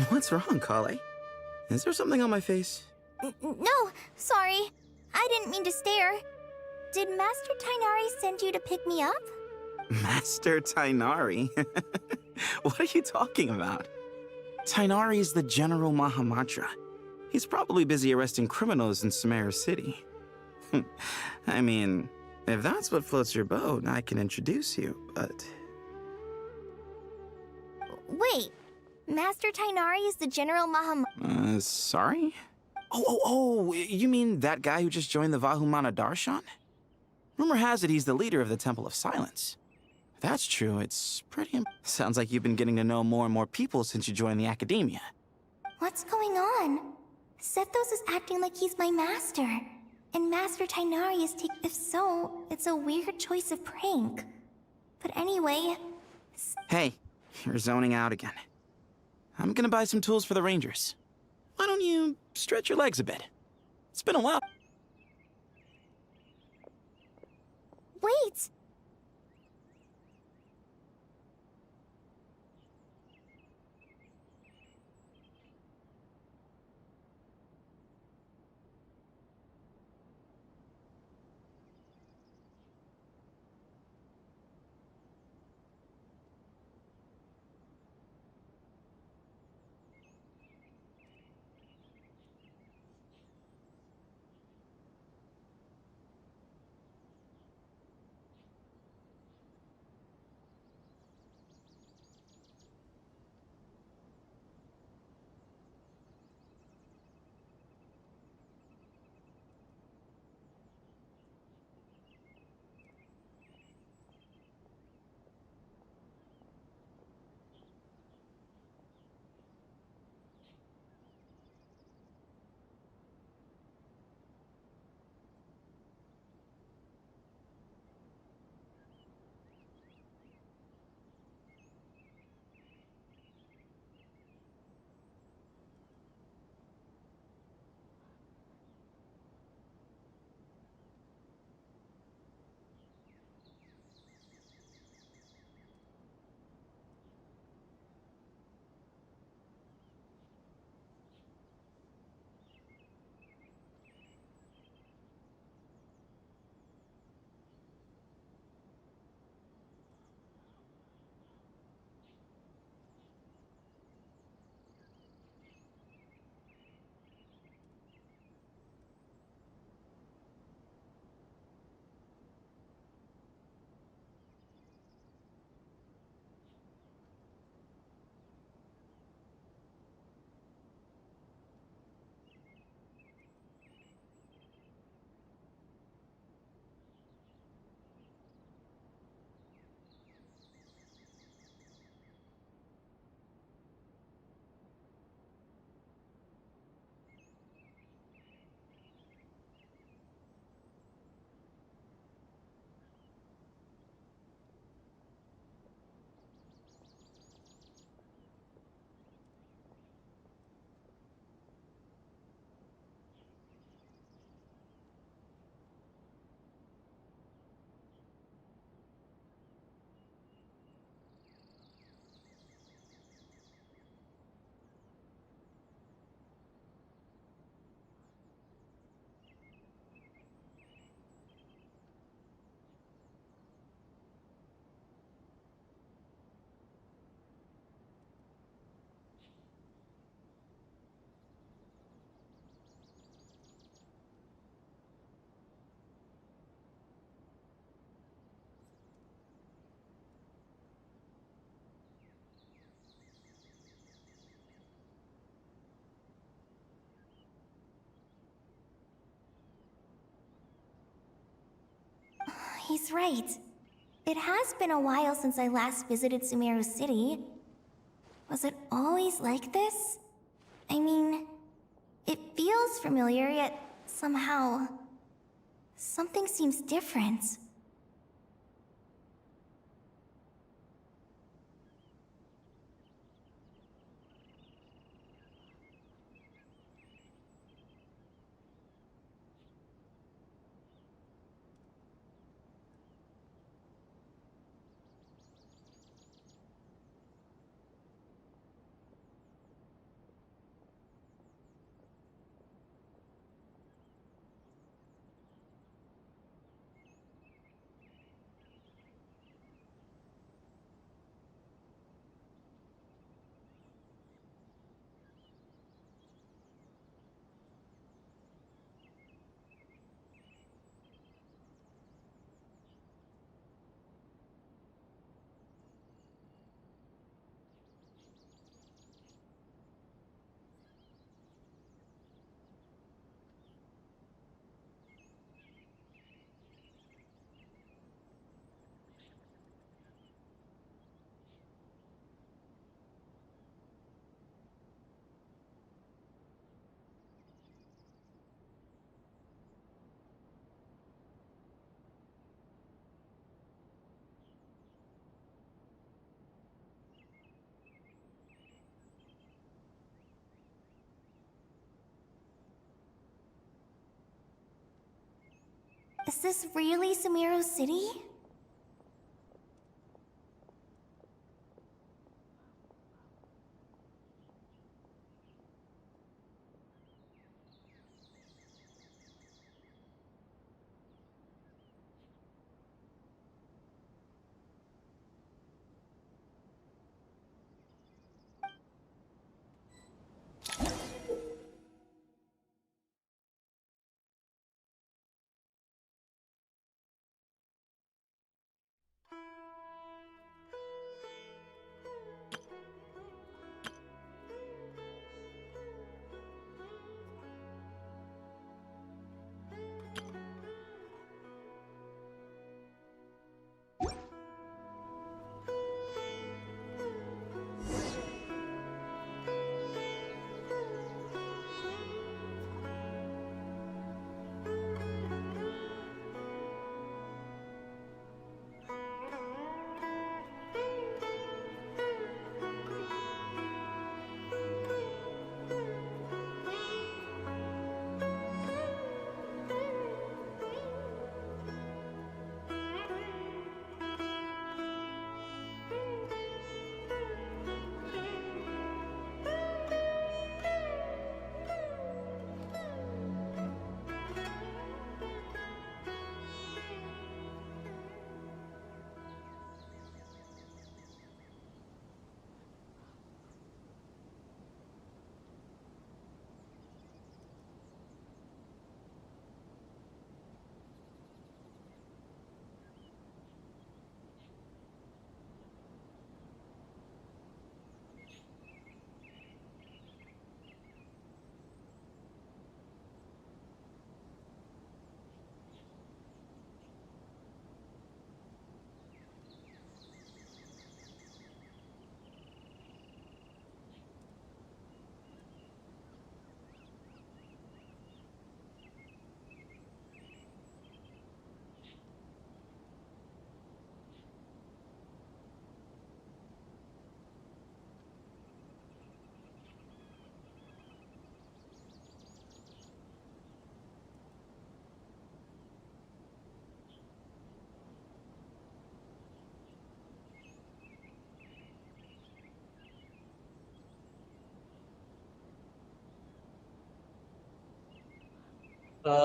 What's wrong, Kale? Is there something on my face? No, sorry. I didn't mean to stare. Did Master Tainari send you to pick me up? Master Tainari? What are you talking about? Tainari is the General Mahamatra. He's probably busy arresting criminals in Sumeru City. I mean, if that's what floats your boat, I can introduce you, but... Wait, Master Tainari is the General Sorry? Oh, you mean that guy who just joined the Vahumana Darshan? Rumor has it he's the leader of the Temple of Silence. If that's true, it's pretty sounds like you've been getting to know more and more people since you joined the academia. What's going on? Sethos is acting like he's my master. And Master Tainari is taking... If so, it's a weird choice of prank. But anyway... Hey, you're zoning out again. I'm gonna buy some tools for the Rangers. Why don't you stretch your legs a bit? It's been a while. Wait! He's right. It has been a while since I last visited Sumeru City. Was it always like this? I mean, it feels familiar, yet somehow... something seems different. Is this really Sumeru City?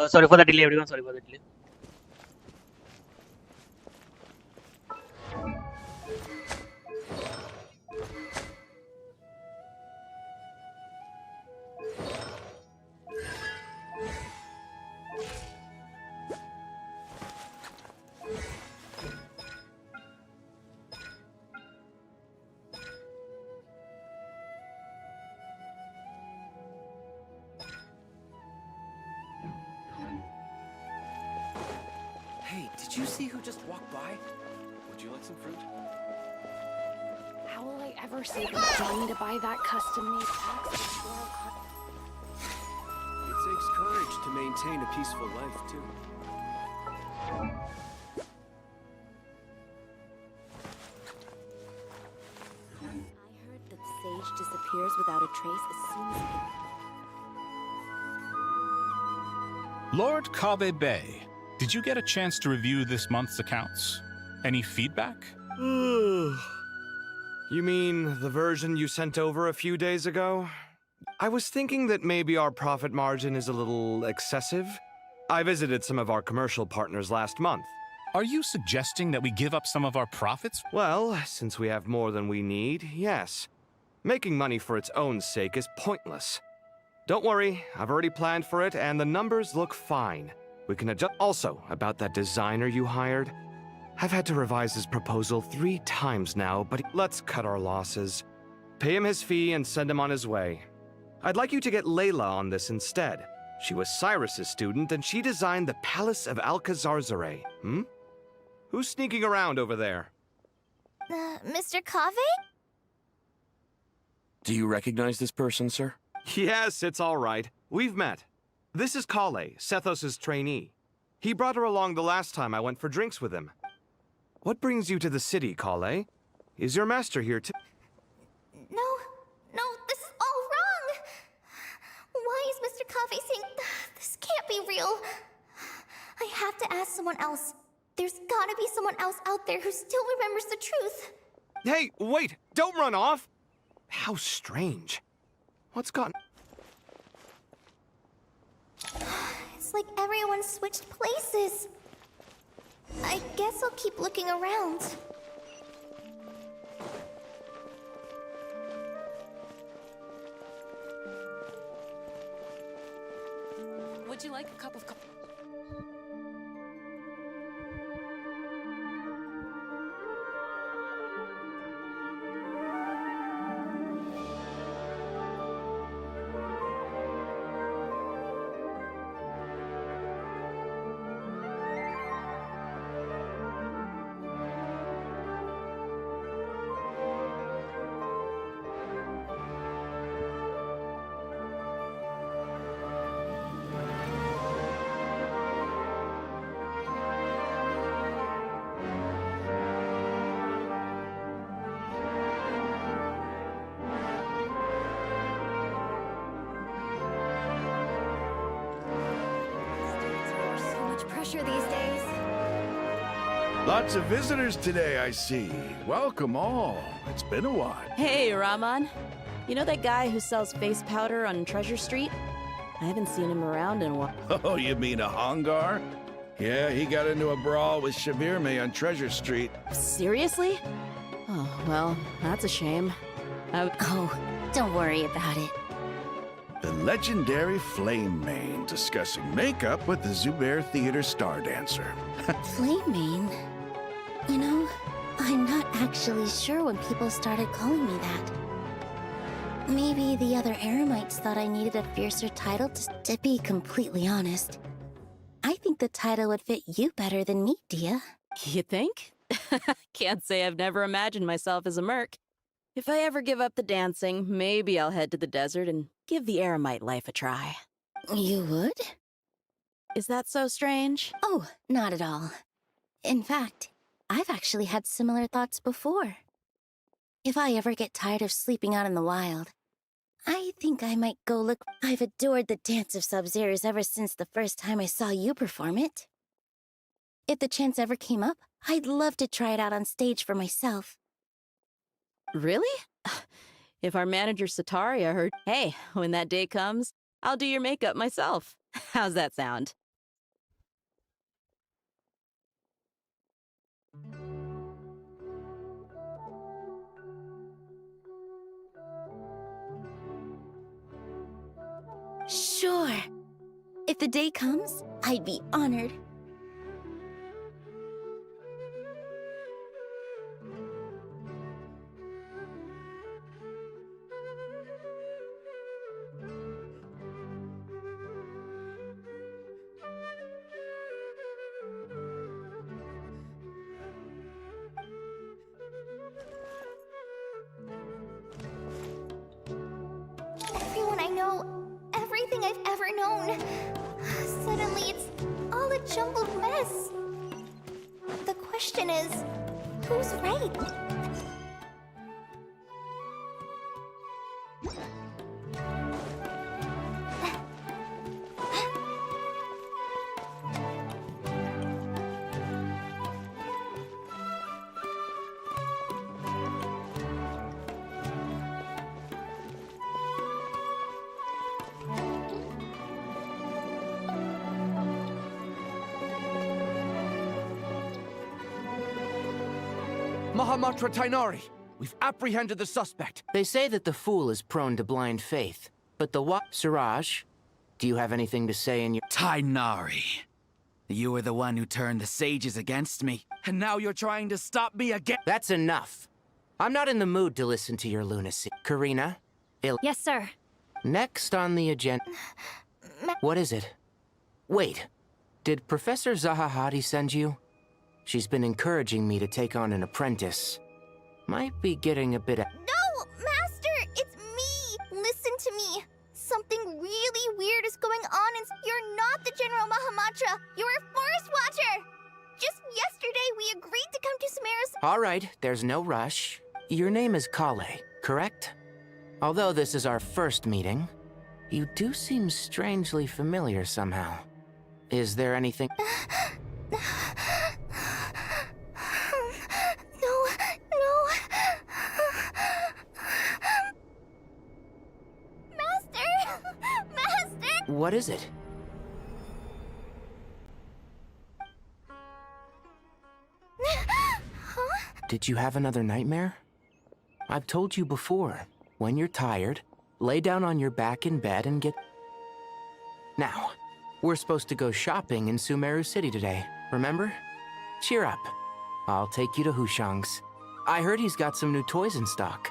Sorry for the delay, everyone. Sorry for the delay. Hey, did you see who just walked by? Would you like some fruit? How will I ever save enough money to buy that custom-made axe? It takes courage to maintain a peaceful life, too. I heard that Sage disappears without a trace as soon as it... Lord Kabe Bay, did you get a chance to review this month's accounts? Any feedback? You mean the version you sent over a few days ago? I was thinking that maybe our profit margin is a little excessive. I visited some of our commercial partners last month. Are you suggesting that we give up some of our profits? Well, since we have more than we need, yes. Making money for its own sake is pointless. Don't worry, I've already planned for it, and the numbers look fine. We can adjust. Also, about that designer you hired, I've had to revise his proposal 3 times now, but let's cut our losses. Pay him his fee and send him on his way. I'd like you to get Layla on this instead. She was Cyrus's student, and she designed the Palace of Alcazarzare. Who's sneaking around over there? Mr. Cave? Do you recognize this person, sir? Yes, it's all right. We've met. This is Kale, Sethos' trainee. He brought her along the last time I went for drinks with him. What brings you to the city, Kale? Is your master here too? No, this is all wrong! Why is Mr. Cave saying this can't be real? I have to ask someone else. There's gotta be someone else out there who still remembers the truth. Hey, wait! Don't run off! How strange. What's gotten... It's like everyone switched places. I guess I'll keep looking around. Would you like a cup of coffee? Pressure these days. Lots of visitors today, I see. Welcome all. It's been a while. Hey, Rahman. You know that guy who sells face powder on Treasure Street? I haven't seen him around in a while. Oh, you mean a Hongar? Yeah, he got into a brawl with Shabirme on Treasure Street. Seriously? Oh, well, that's a shame. Oh, don't worry about it. The legendary Flame Mane discussing makeup with the Zubair Theater star dancer. Flame Mane? You know, I'm not actually sure when people started calling me that. Maybe the other Eremites thought I needed a fiercer title. To be completely honest, I think the title would fit you better than me, Dia. You think? Can't say I've never imagined myself as a merc. If I ever give up the dancing, maybe I'll head to the desert and give the Eremite life a try. You would? Is that so strange? Oh, not at all. In fact, I've actually had similar thoughts before. If I ever get tired of sleeping out in the wild, I think I might go look. I've adored the dance of Sub-Zeros ever since the first time I saw you perform it. If the chance ever came up, I'd love to try it out on stage for myself. Really? If our manager Sataria heard, hey, when that day comes, I'll do your makeup myself. How's that sound? Sure. If the day comes, I'd be honored. everything I've ever known. Suddenly, it's all a jumbled mess. The question is, who's right? Mahamatra Tainari, we've apprehended the suspect. They say that the fool is prone to blind faith, but the what? Siraj, do you have anything to say in your— Tainari, you were the one who turned the sages against me, and now you're trying to stop me again. That's enough. I'm not in the mood to listen to your lunacy. Karina? Yes, sir. Next on the agenda— What is it? Wait, did Professor Zahahati send you? She's been encouraging me to take on an apprentice. Might be getting a bit— No, Master! It's me! Listen to me. Something really weird is going on and you're not the General Mahamatra. You're a forest watcher! Just yesterday we agreed to come to Sumeru's— All right, there's no rush. Your name is Kale, correct? Although this is our first meeting, you do seem strangely familiar somehow. Is there anything— What is it? Huh? Did you have another nightmare? I've told you before, when you're tired, lay down on your back in bed and get— Now, we're supposed to go shopping in Sumeru City today, remember? Cheer up. I'll take you to Hushang's. I heard he's got some new toys in stock.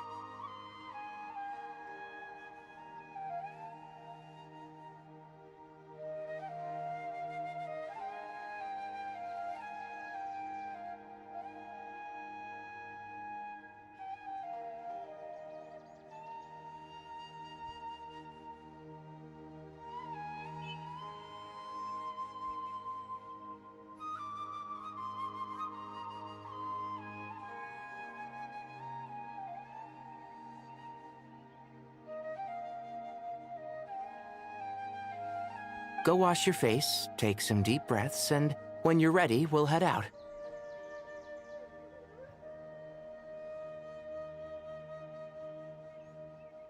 Go wash your face, take some deep breaths, and when you're ready, we'll head out.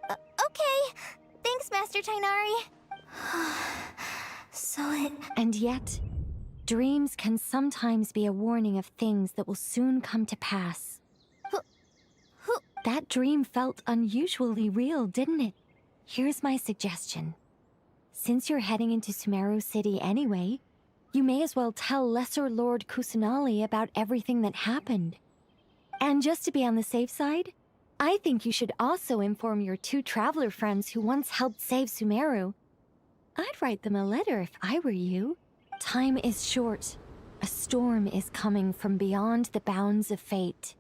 Okay. Thanks, Master Tainari. And yet, dreams can sometimes be a warning of things that will soon come to pass. That dream felt unusually real, didn't it? Here's my suggestion. Since you're heading into Sumeru City anyway, you may as well tell Lesser Lord Kusanali about everything that happened. And just to be on the safe side, I think you should also inform your 2 traveler friends who once helped save Sumeru. I'd write them a letter if I were you. Time is short. A storm is coming from beyond the bounds of fate.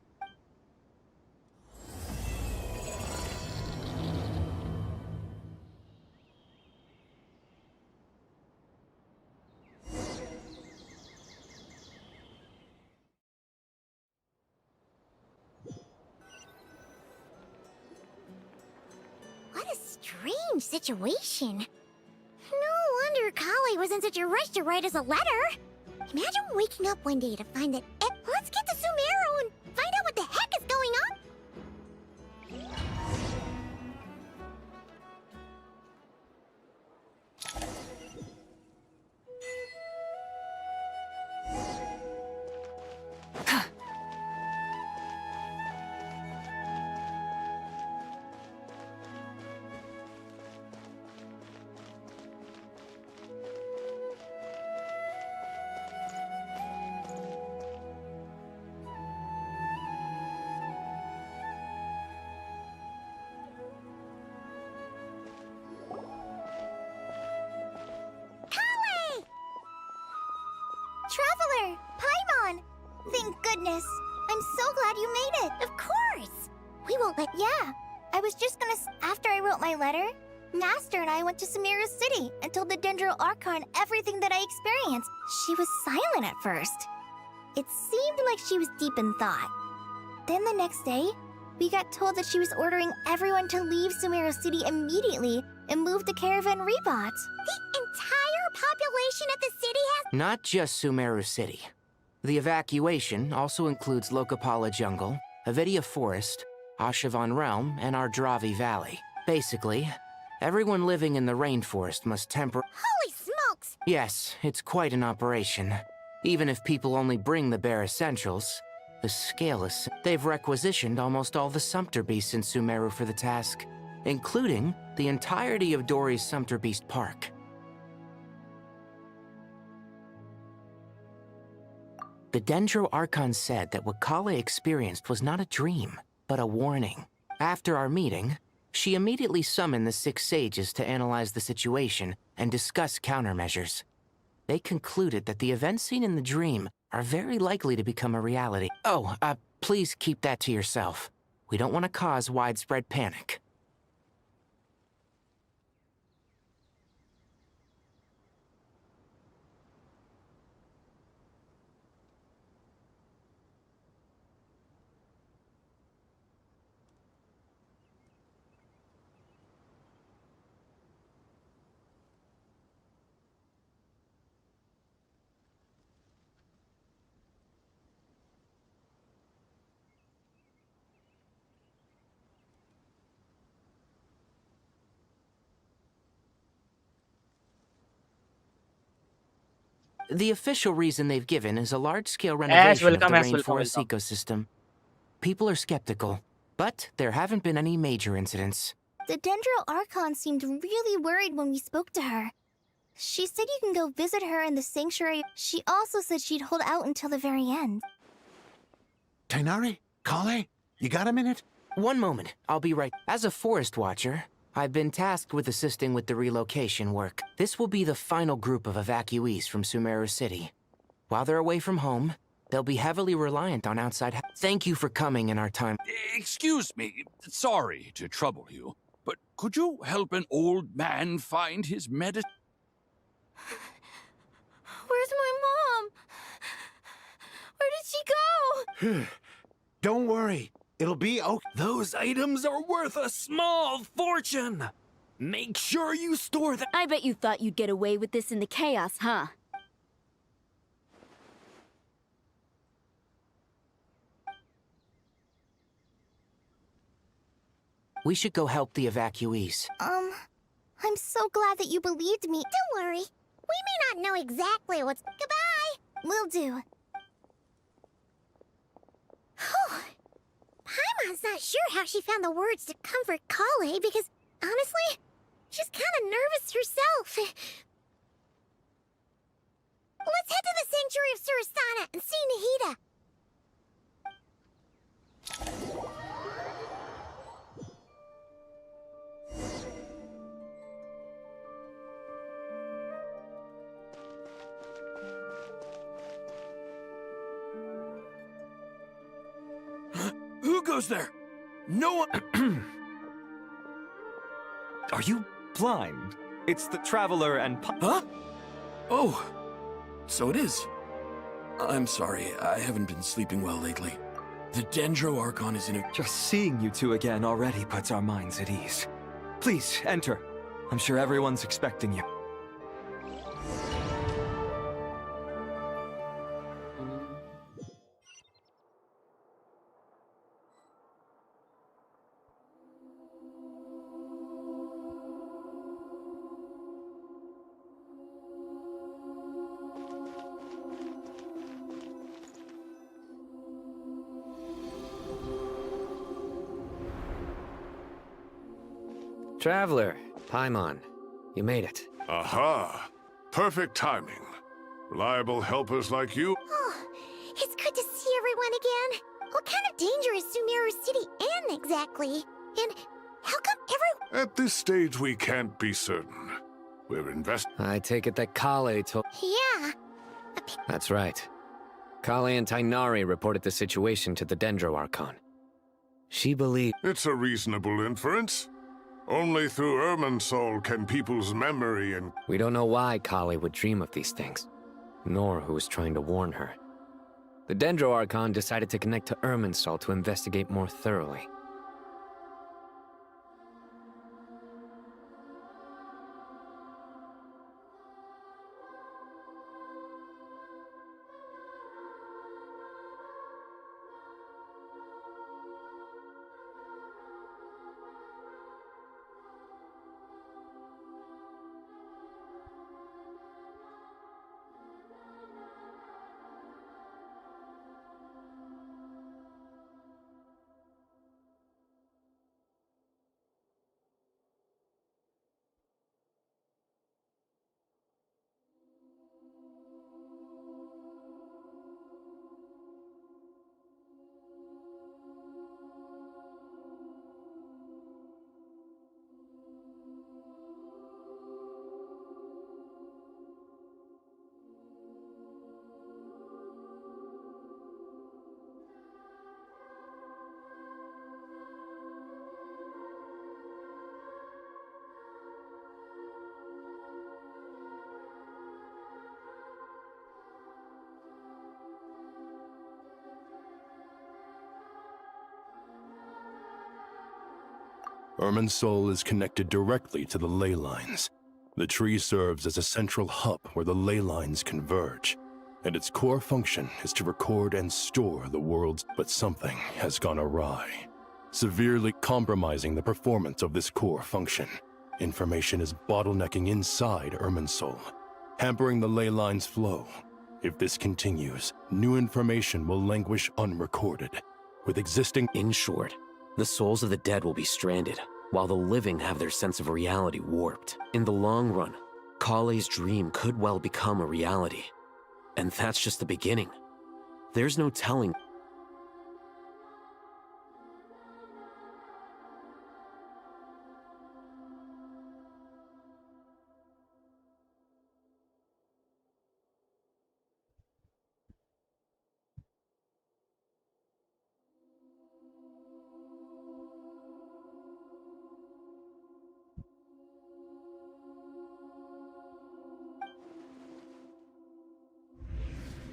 What a strange situation. No wonder Kali was in such a rush to write us a letter. Imagine waking up one day to find that let's get to Sumeru and find out what the heck is going on. Traveler! Paimon! Thank goodness. I'm so glad you made it. Of course! We won't let— Yeah, I was just gonna— After I wrote my letter, Master and I went to Sumeru City and told the Dendro Archon everything that I experienced. She was silent at first. It seemed like she was deep in thought. Then the next day, we got told that she was ordering everyone to leave Sumeru City immediately and move to Caravan Rebot. The entire population of the city has— Not just Sumeru City. The evacuation also includes Lokapala Jungle, Avidia Forest, Ashavan Realm, and Ardravi Valley. Basically, everyone living in the rainforest must Holy smokes! Yes, it's quite an operation. Even if people only bring the bare essentials, the scale is— They've requisitioned almost all the Sumpter Beasts in Sumeru for the task, including the entirety of Dori's Sumpter Beast Park. The Dendro Archon said that what Kale experienced was not a dream, but a warning. After our meeting, she immediately summoned the 6 sages to analyze the situation and discuss countermeasures. They concluded that the events seen in the dream are very likely to become a reality. Oh, please keep that to yourself. We don't want to cause widespread panic. The official reason they've given is a large-scale renovation of the rainforest ecosystem. People are skeptical, but there haven't been any major incidents. The Dendro Archon seemed really worried when we spoke to her. She said you can go visit her in the sanctuary. She also said she'd hold out until the very end. Tighnari? Kale? You got a minute? One moment, I'll be right. As a forest watcher, I've been tasked with assisting with the relocation work. This will be the final group of evacuees from Sumeru City. While they're away from home, they'll be heavily reliant on outside help. Thank you for coming in our time. Excuse me, sorry to trouble you, but could you help an old man find his medicine? Where's my mom? Where did she go? Don't worry. It'll be okay. Those items are worth a small fortune. Make sure you store them. I bet you thought you'd get away with this in the chaos, huh? We should go help the evacuees. I'm so glad that you believed me. Don't worry. We may not know exactly what's— Goodbye! Will do. Whew. Paimon's not sure how she found the words to comfort Kale because, honestly, she's kind of nervous herself. Let's head to the Sanctuary of Surasana and see Nahida. Who goes there? No one. Are you blind? It's the Traveler and... Huh? Oh, so it is. I'm sorry, I haven't been sleeping well lately. The Dendro Archon is in a... Just seeing you two again already puts our minds at ease. Please, enter. I'm sure everyone's expecting you. Traveler, Paimon, you made it. Aha! Perfect timing. Reliable helpers like you. Oh, it's good to see everyone again. What kind of danger is Sumeru City in exactly? And how come everyone... At this stage, we can't be certain. We're I take it that Kale told... Yeah. That's right. Kale and Tighnari reported the situation to the Dendro Archon. She believed... It's a reasonable inference. Only through Irminsul can people's memory and... We don't know why Kali would dream of these things, nor who was trying to warn her. The Dendro Archon decided to connect to Irminsul to investigate more thoroughly. Irminsul is connected directly to the ley lines. The tree serves as a central hub where the ley lines converge, and its core function is to record and store the world's... But something has gone awry, severely compromising the performance of this core function. Information is bottlenecking inside Irminsul, hampering the ley lines' flow. If this continues, new information will languish unrecorded, with existing... In short, the souls of the dead will be stranded, while the living have their sense of reality warped. In the long run, Kale's dream could well become a reality. And that's just the beginning. There's no telling...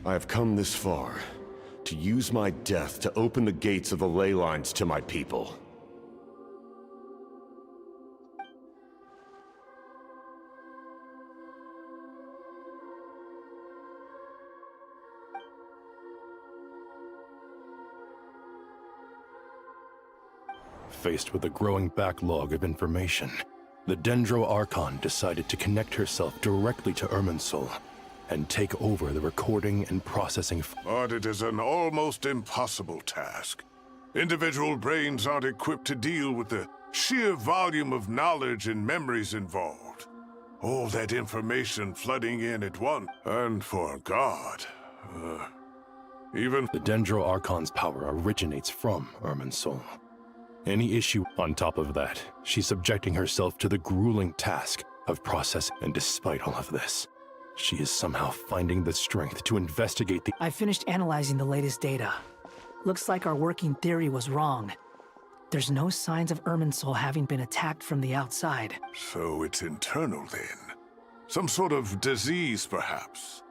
I have come this far, to use my death to open the gates of the ley lines to my people. Faced with a growing backlog of information, the Dendro Archon decided to connect herself directly to Irminsul and take over the recording and processing. But it is an almost impossible task. Individual brains aren't equipped to deal with the sheer volume of knowledge and memories involved. All that information flooding in at once, and for God, even... The Dendro Archon's power originates from Irminsul. Any issue on top of that, she's subjecting herself to the grueling task of processing, and despite all of this, she is somehow finding the strength to investigate the... I finished analyzing the latest data. Looks like our working theory was wrong. There's no signs of Irminsul having been attacked from the outside. So it's internal then? Some sort of disease, perhaps?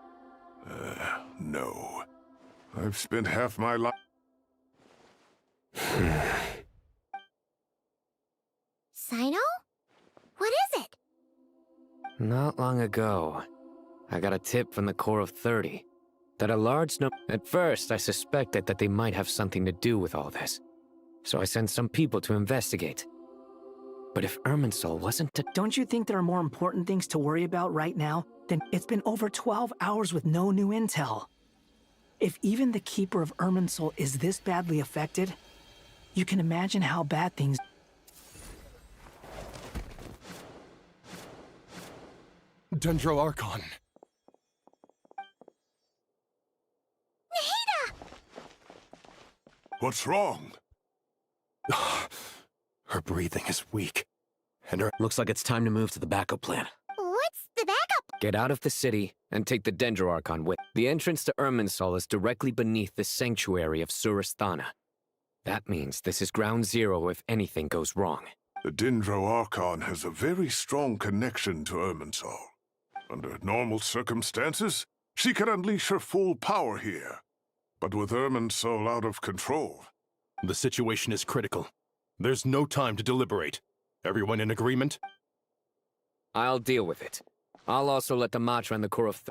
No. I've spent half my life... Sino? What is it? Not long ago, I got a tip from the Core of 30 that a large number... At first, I suspected that they might have something to do with all this, so I sent some people to investigate. But if Irminsul wasn't to... Don't you think there are more important things to worry about right now than... It's been over 12 hours with no new intel. If even the Keeper of Irminsul is this badly affected, you can imagine how bad things... Dendro Archon. Nahida! What's wrong? Her breathing is weak, and her... Looks like it's time to move to the backup plan. What's the backup? Get out of the city and take the Dendro Archon with... The entrance to Irminsul is directly beneath the sanctuary of Surasthana. That means this is ground zero if anything goes wrong. The Dendro Archon has a very strong connection to Irminsul. Under normal circumstances, she could unleash her full power here. But with Irminsul out of control... The situation is critical. There's no time to deliberate. Everyone in agreement? I'll deal with it. I'll also let the Matra and the core of...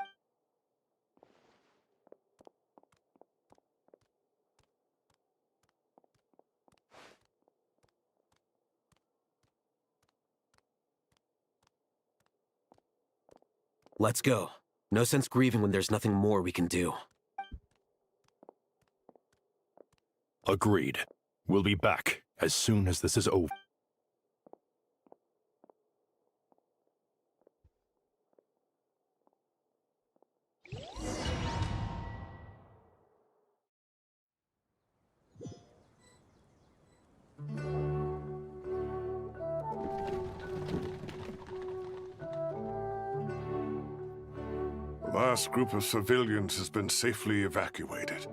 Let's go. No sense grieving when there's nothing more we can do. Agreed. We'll be back as soon as this is over. The last group of civilians has been safely evacuated.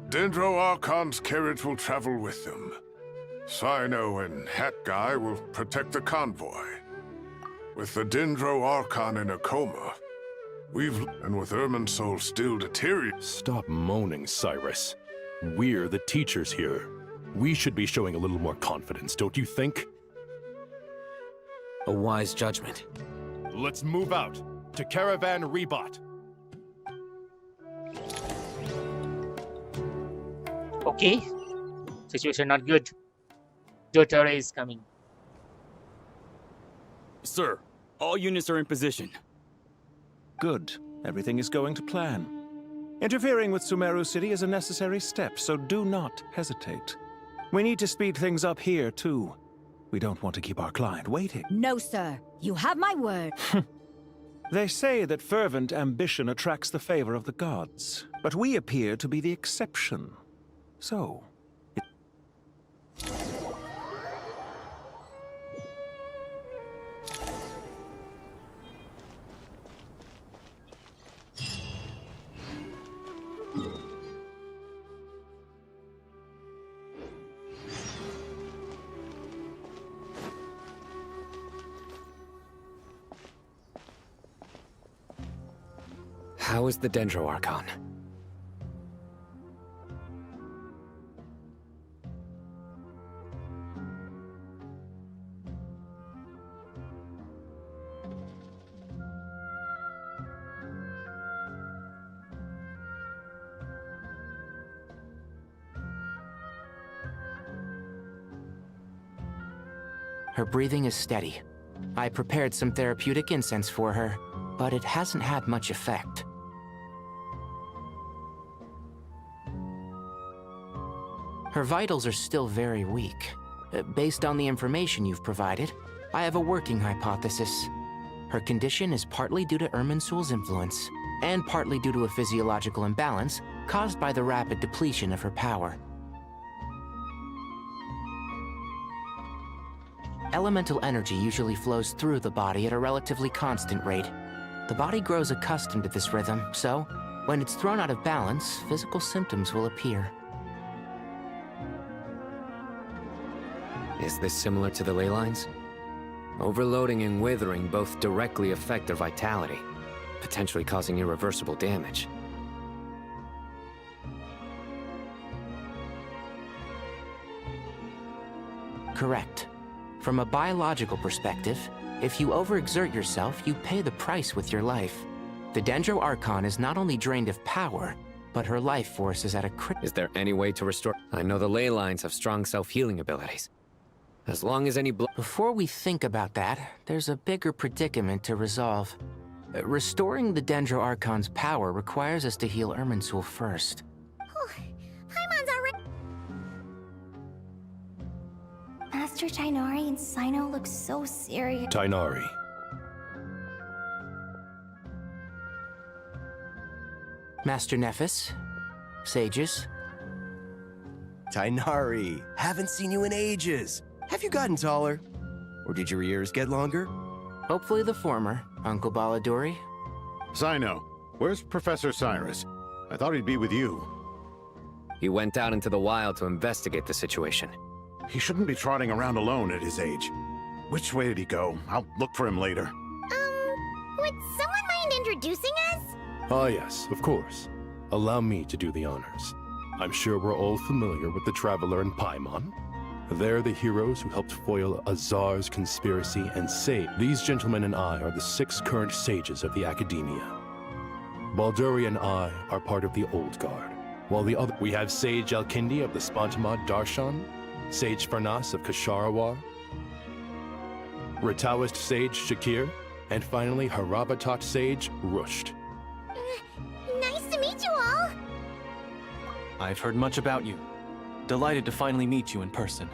Dendro Archon's carriage will travel with them. Sino and Hat Guy will protect the convoy. With the Dendro Archon in a coma, and with Irminsul still deteriorating... Stop moaning, Cyrus. We're the teachers here. We should be showing a little more confidence, don't you think? A wise judgment. Let's move out to Caravan Rebot. Okay. Situation not good. Jotaro is coming. Sir, all units are in position. Good. Everything is going to plan. Interfering with Sumeru City is a necessary step, so do not hesitate. We need to speed things up here, too. We don't want to keep our client waiting. No, sir. You have my word. They say that fervent ambition attracts the favor of the gods, but we appear to be the exception. So... How is the Dendro Archon? Her breathing is steady. I prepared some therapeutic incense for her, but it hasn't had much effect. Her vitals are still very weak. Based on the information you've provided, I have a working hypothesis. Her condition is partly due to Irminsul's influence, and partly due to a physiological imbalance caused by the rapid depletion of her power. Elemental energy usually flows through the body at a relatively constant rate. The body grows accustomed to this rhythm, so when it's thrown out of balance, physical symptoms will appear. Is this similar to the ley lines? Overloading and withering both directly affect their vitality, potentially causing irreversible damage. Correct. From a biological perspective, if you overexert yourself, you pay the price with your life. The Dendro Archon is not only drained of power, but her life force is at a Is there any way to restore? I know the ley lines have strong self-healing abilities. As long as any Before we think about that, there's a bigger predicament to resolve. Restoring the Dendro Archon's power requires us to heal Irminsul first. Paimon's already... Master Tighnari and Sino look so serious. Tighnari. Master Nephis, sages. Tighnari, haven't seen you in ages. Have you gotten taller? Or did your ears get longer? Hopefully the former, Uncle Baladuri. Sino, where's Professor Cyrus? I thought he'd be with you. He went out into the wild to investigate the situation. He shouldn't be trotting around alone at his age. Which way did he go? I'll look for him later. Would someone mind introducing us? Ah, yes, of course. Allow me to do the honors. I'm sure we're all familiar with the Traveler and Paimon. They're the heroes who helped foil Azar's conspiracy and save. These gentlemen and I are the 6 current sages of the Academia. Balduri and I are part of the Old Guard, while the other... We have Sage Alkindi of the Spantamad Darshan, Sage Farnas of Kasharawar, Rataoist Sage Shakir, and finally Harabatot Sage Rusht. Nice to meet you all. I've heard much about you. Delighted to finally meet you in person.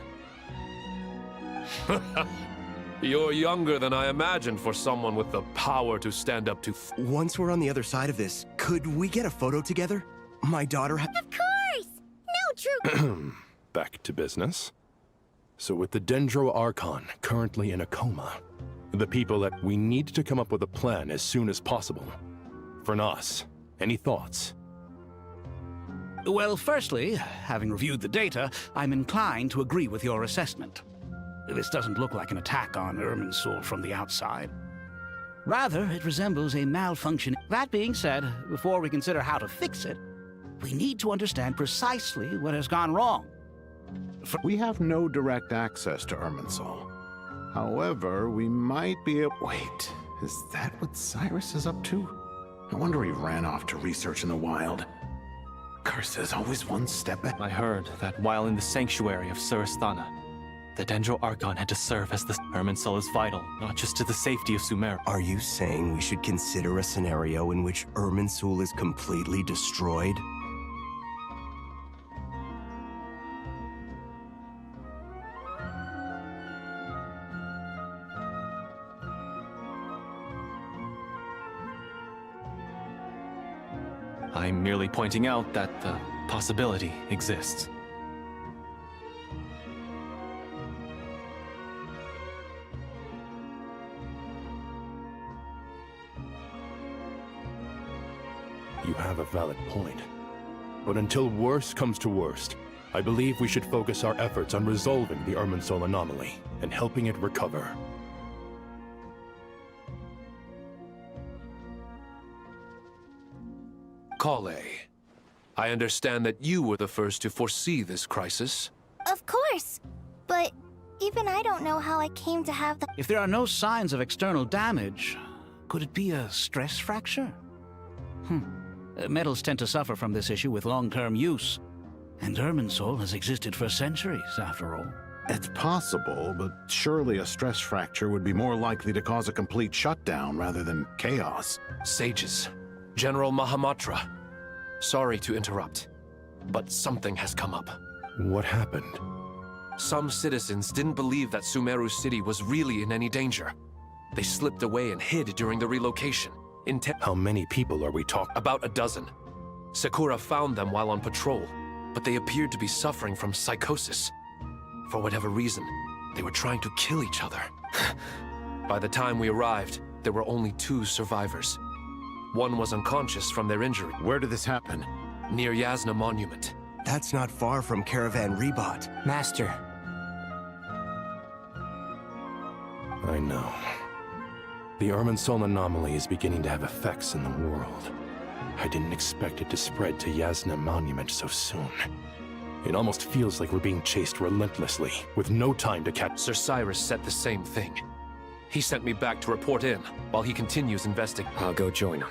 You're younger than I imagined for someone with the power to stand up to... Once we're on the other side of this, could we get a photo together? My daughter Of course! No true... Back to business. So with the Dendro Archon currently in a coma, the people that we need to come up with a plan as soon as possible. Farnas, any thoughts? Well, firstly, having reviewed the data, I'm inclined to agree with your assessment. This doesn't look like an attack on Irminsul from the outside. Rather, it resembles a malfunction. That being said, before we consider how to fix it, we need to understand precisely what has gone wrong. We have no direct access to Irminsul. However, we might be able... Wait, is that what Cyrus is up to? No wonder he ran off to research in the wild. Curse is always one step ahead. I heard that while in the sanctuary of Surasthana, the Dendro Archon had to serve as the... Irminsul is vital, not just to the safety of Sumer. Are you saying we should consider a scenario in which Irminsul is completely destroyed? I'm merely pointing out that the possibility exists. You have a valid point. But until worst comes to worst, I believe we should focus our efforts on resolving the Irminsul anomaly and helping it recover. Kale, I understand that you were the first to foresee this crisis. Of course. But even I don't know how I came to have the... If there are no signs of external damage, could it be a stress fracture? Metals tend to suffer from this issue with long-term use. And Irminsul has existed for centuries, after all. It's possible, but surely a stress fracture would be more likely to cause a complete shutdown rather than chaos. Sages, General Mahamatra, sorry to interrupt, but something has come up. What happened? Some citizens didn't believe that Sumeru City was really in any danger. They slipped away and hid during the relocation. How many people are we talking? About a dozen. Sakura found them while on patrol, but they appeared to be suffering from psychosis. For whatever reason, they were trying to kill each other. By the time we arrived, there were only 2 survivors. One was unconscious from their injury. Where did this happen? Near Yasna Monument. That's not far from Caravan Rebot. Master. I know. The Irminsul anomaly is beginning to have effects in the world. I didn't expect it to spread to Yasna Monument so soon. It almost feels like we're being chased relentlessly, with no time to catch. Sir Cyrus said the same thing. He sent me back to report in, while he continues investigating. I'll go join him.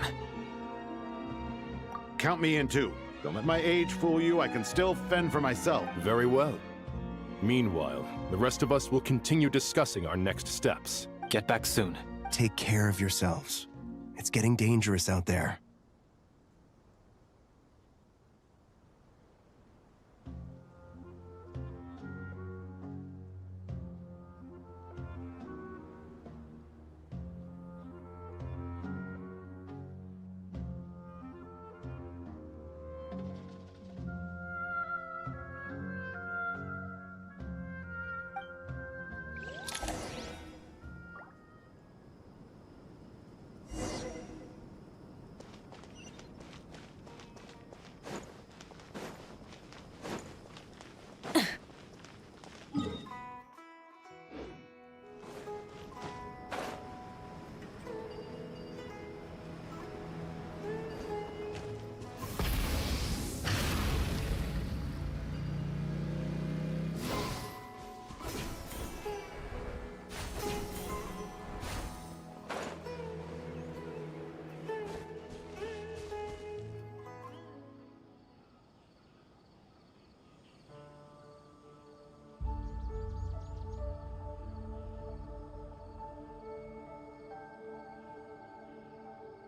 Count me in too. Don't let my age fool you, I can still fend for myself. Very well. Meanwhile, the rest of us will continue discussing our next steps. Get back soon. Take care of yourselves. It's getting dangerous out there.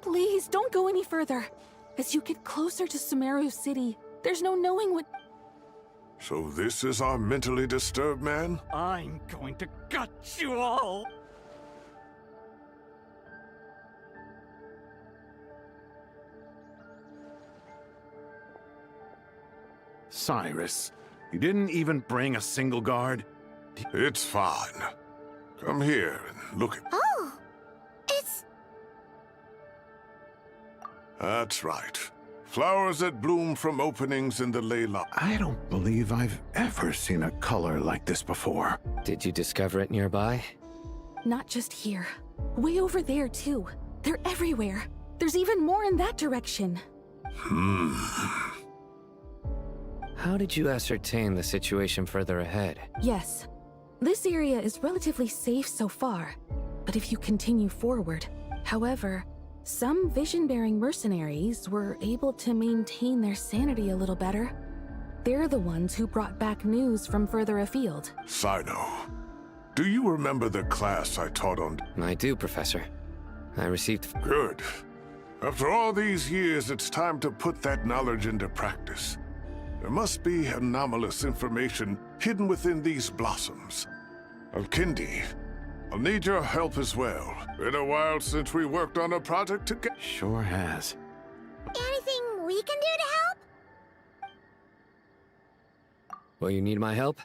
Please, don't go any further. As you get closer to Sumeru City, there's no knowing what... So this is our mentally disturbed man? I'm going to gut you all! Cyrus, you didn't even bring a single guard? It's fine. Come here and look at... Oh! It's... That's right. Flowers that bloom from openings in the ley line. I don't believe I've ever seen a color like this before. Did you discover it nearby? Not just here. Way over there, too. They're everywhere. There's even more in that direction. How did you ascertain the situation further ahead? Yes. This area is relatively safe so far, but if you continue forward, however, some vision-bearing mercenaries were able to maintain their sanity a little better. They're the ones who brought back news from further afield. Sino, do you remember the class I taught on? I do, Professor. I received... Good. After all these years, it's time to put that knowledge into practice. There must be anomalous information hidden within these blossoms. Alkindi, I'll need your help as well. Been a while since we worked on a project together. Sure has. Anything we can do to help? Will you need my help?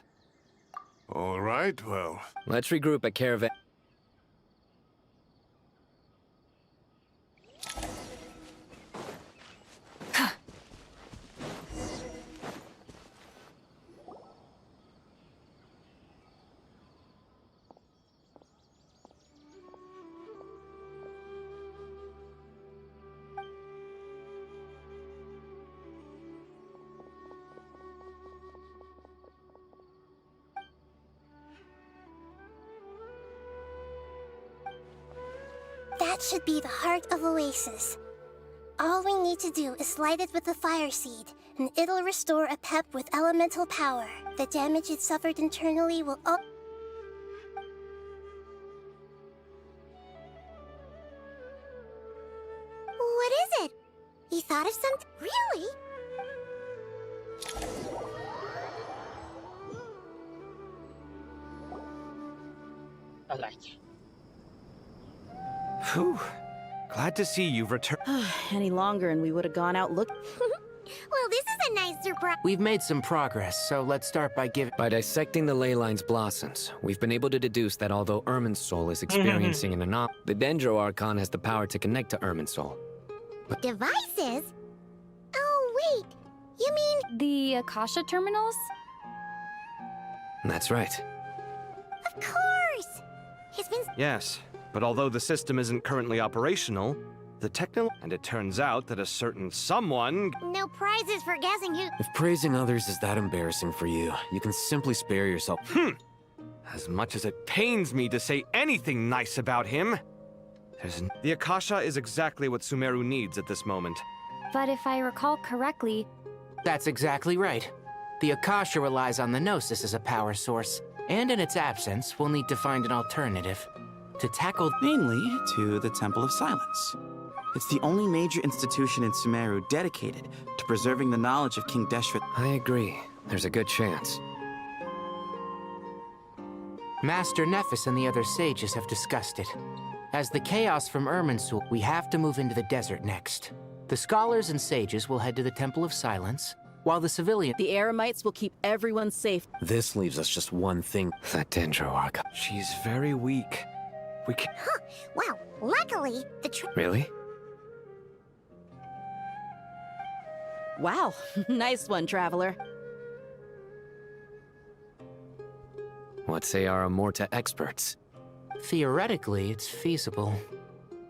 All right, well... Let's regroup at Caravan... That should be the heart of Oasis. All we need to do is light it with the fire seed, and it'll restore a pep with elemental power. The damage it suffered internally will What is it? You thought of something? Really? I like it. Whew. Glad to see you've returned. Any longer and we would have gone out looking. Well, this is a nice surprise. We've made some progress, so let's start by giving... By dissecting the ley line's blossoms, we've been able to deduce that although Irminsul is experiencing an anomaly, the Dendro Archon has the power to connect to Irminsul. Devices? Oh, wait. You mean... The Akasha terminals? That's right. Of course! He's been... Yes, but although the system isn't currently operational, the and it turns out that a certain someone... No prizes for guessing who... If praising others is that embarrassing for you, you can simply spare yourself... As much as it pains me to say anything nice about him, the Akasha is exactly what Sumeru needs at this moment. But if I recall correctly... That's exactly right. The Akasha relies on the Gnosis as a power source, and in its absence, we'll need to find an alternative. To tackle... Mainly to the Temple of Silence. It's the only major institution in Sumeru dedicated to preserving the knowledge of King Deshret. I agree. There's a good chance. Master Nephis and the other sages have discussed it. As the chaos from Irminsul, we have to move into the desert next. The scholars and sages will head to the Temple of Silence, while the civilian... The Eremites will keep everyone safe. This leaves us just one thing. That Dendro Archon. She's very weak. We can... Huh. Well, luckily, the Really? Wow. Nice one, Traveler. What say our Amorta experts? Theoretically, it's feasible.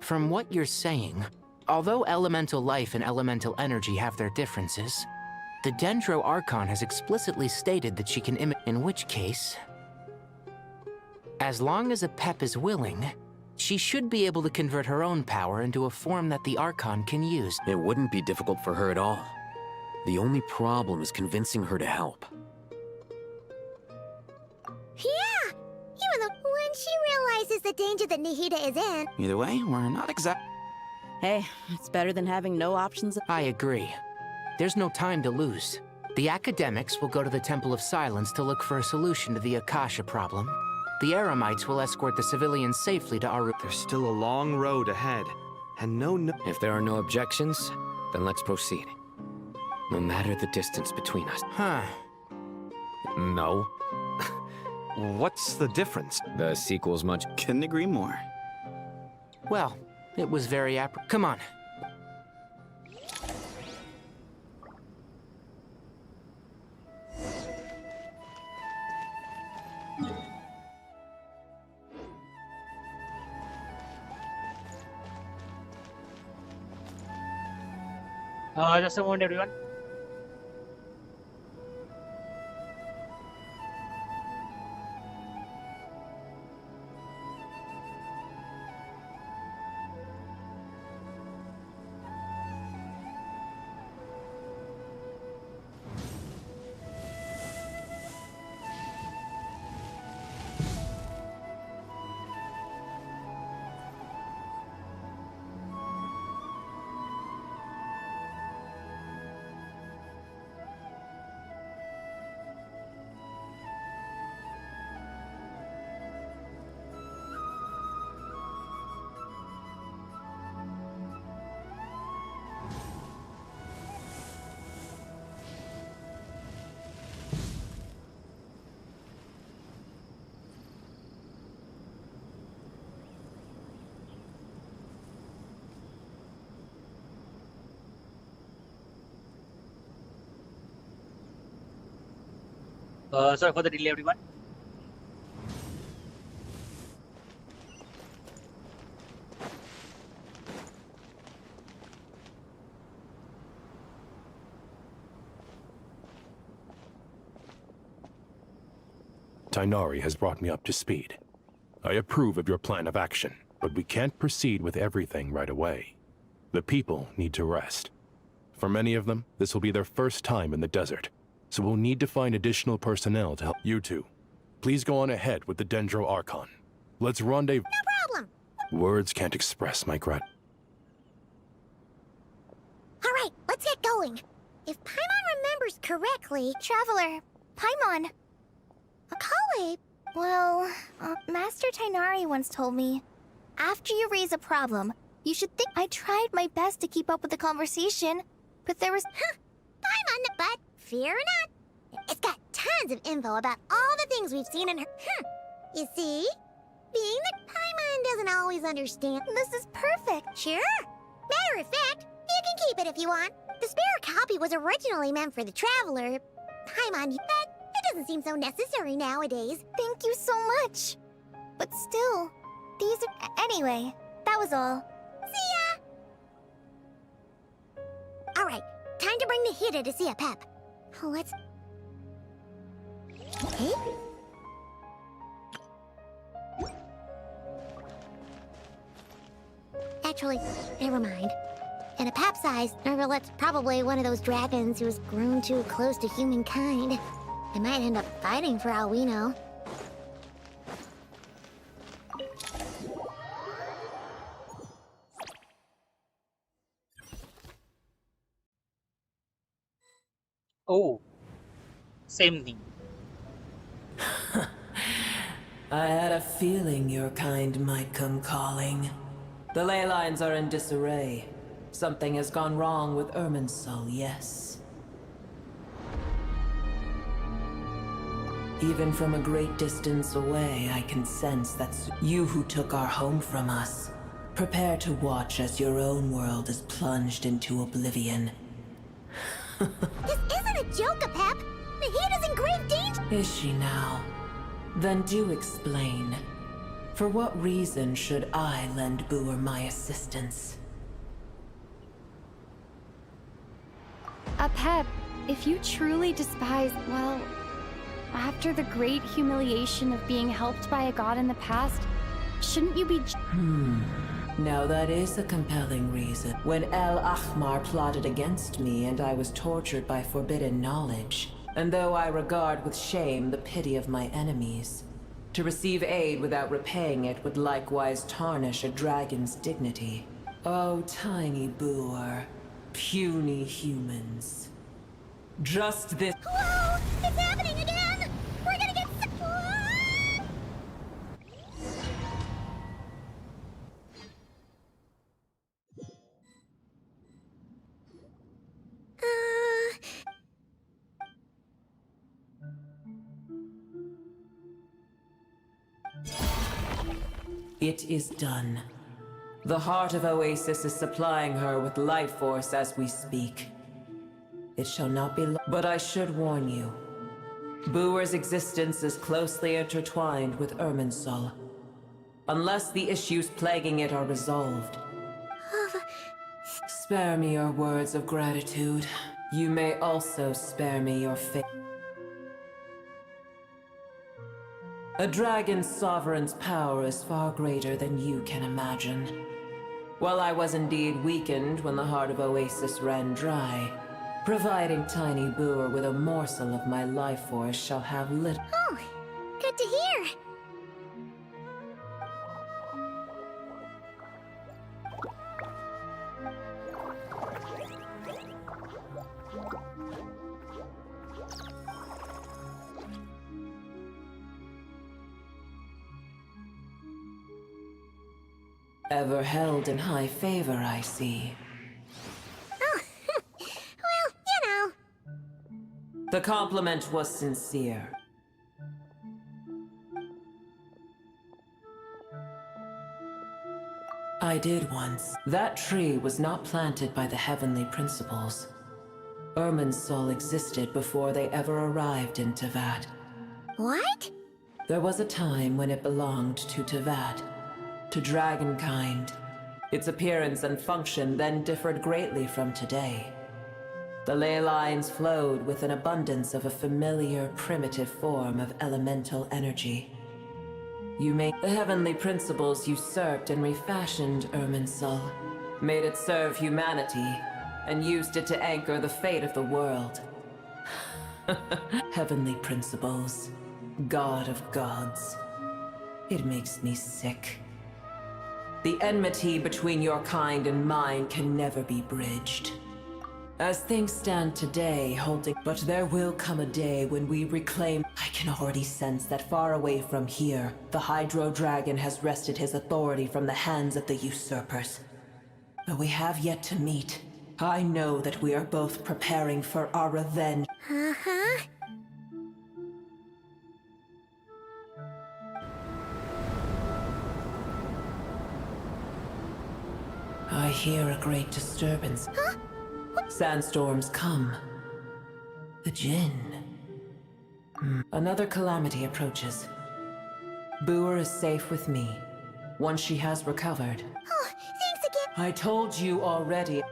From what you're saying, although elemental life and elemental energy have their differences, the Dendro Archon has explicitly stated that she can in which case, as long as a Pep is willing, she should be able to convert her own power into a form that the Archon can use. It wouldn't be difficult for her at all. The only problem is convincing her to help. Yeah! Even though when she realizes the danger that Nihida is in... Either way, we're not exact. Hey, it's better than having no options. I agree. There's no time to lose. The academics will go to the Temple of Silence to look for a solution to the Akasha problem. The Eremites will escort the civilians safely to our... There's still a long road ahead, and If there are no objections, then let's proceed. No matter the distance between us. Huh. No. What's the difference? The sequel's much... Couldn't agree more. Well, it was very Come on. Just a moment, everyone. Sorry for the delay, everyone. Tainari has brought me up to speed. I approve of your plan of action, but we can't proceed with everything right away. The people need to rest. For many of them, this will be their first time in the desert, so we'll need to find additional personnel to help. You two, please go on ahead with the Dendro Archon. Let's rendezvous. No problem. Words can't express my gratitude. All right, let's get going. If Paimon remembers correctly... Traveler, Paimon. Akali. Well, Master Tainari once told me, after you raise a problem, you should think... I tried my best to keep up with the conversation, but there was... Paimon, but fear not. It's got tons of info about all the things we've seen in her... You see? Being that Paimon doesn't always understand... This is perfect. Sure. Matter of fact, you can keep it if you want. The spare copy was originally meant for the Traveler. Paimon, but it doesn't seem so necessary nowadays. Thank you so much. But still, these are... Anyway, that was all. See ya! Alright, time to bring the Hida to see a Pep. Let's... Hey? Actually, never mind. In a pap size, Nervalet's probably one of those dragons who has grown too close to humankind. They might end up fighting for all we know. Oh, same thing. I had a feeling your kind might come calling. The ley lines are in disarray. Something has gone wrong with Irminsul, yes. Even from a great distance away, I can sense that you who took our home from us. Prepare to watch as your own world is plunged into oblivion. This isn't a joke, Pep! The Hida's in grave danger! Is she now? Then do explain. For what reason should I lend Boer my assistance? Pep, if you truly despise, well, after the great humiliation of being helped by a god in the past, shouldn't you be... Now that is a compelling reason. When El Ahmar plotted against me and I was tortured by forbidden knowledge, and though I regard with shame the pity of my enemies, to receive aid without repaying it would likewise tarnish a dragon's dignity. Oh, tiny boor. Puny humans. Just this— Whoa! It's happening again! We're gonna get It is done. The heart of Oasis is supplying her with life force as we speak. It shall not be but I should warn you. Boor's existence is closely intertwined with Irminsul. Unless the issues plaguing it are resolved. Spare me your words of gratitude. You may also spare me your fate. A dragon's sovereign's power is far greater than you can imagine. While I was indeed weakened when the heart of Oasis ran dry, providing Tiny Boor with a morsel of my life force shall have lit— Oh, good to hear. Ever held in high favor, I see. Oh, well, you know. The compliment was sincere. I did once. That tree was not planted by the heavenly principles. Irminsul existed before they ever arrived in Tevat. What? There was a time when it belonged to Tevat, to dragonkind. Its appearance and function then differed greatly from today. The ley lines flowed with an abundance of a familiar, primitive form of elemental energy. The heavenly principles usurped and refashioned Irminsul, made it serve humanity, and used it to anchor the fate of the world. Heavenly principles, god of gods. It makes me sick. The enmity between your kind and mine can never be bridged. As things stand today, but there will come a day when we reclaim— I can already sense that far away from here, the Hydro Dragon has wrested his authority from the hands of the usurpers. Though we have yet to meet, I know that we are both preparing for our revenge. Uh-huh. I hear a great disturbance. Huh? Sandstorms come. The Jinn. Another calamity approaches. Boor is safe with me, once she has recovered. Oh, thanks again. I told you already.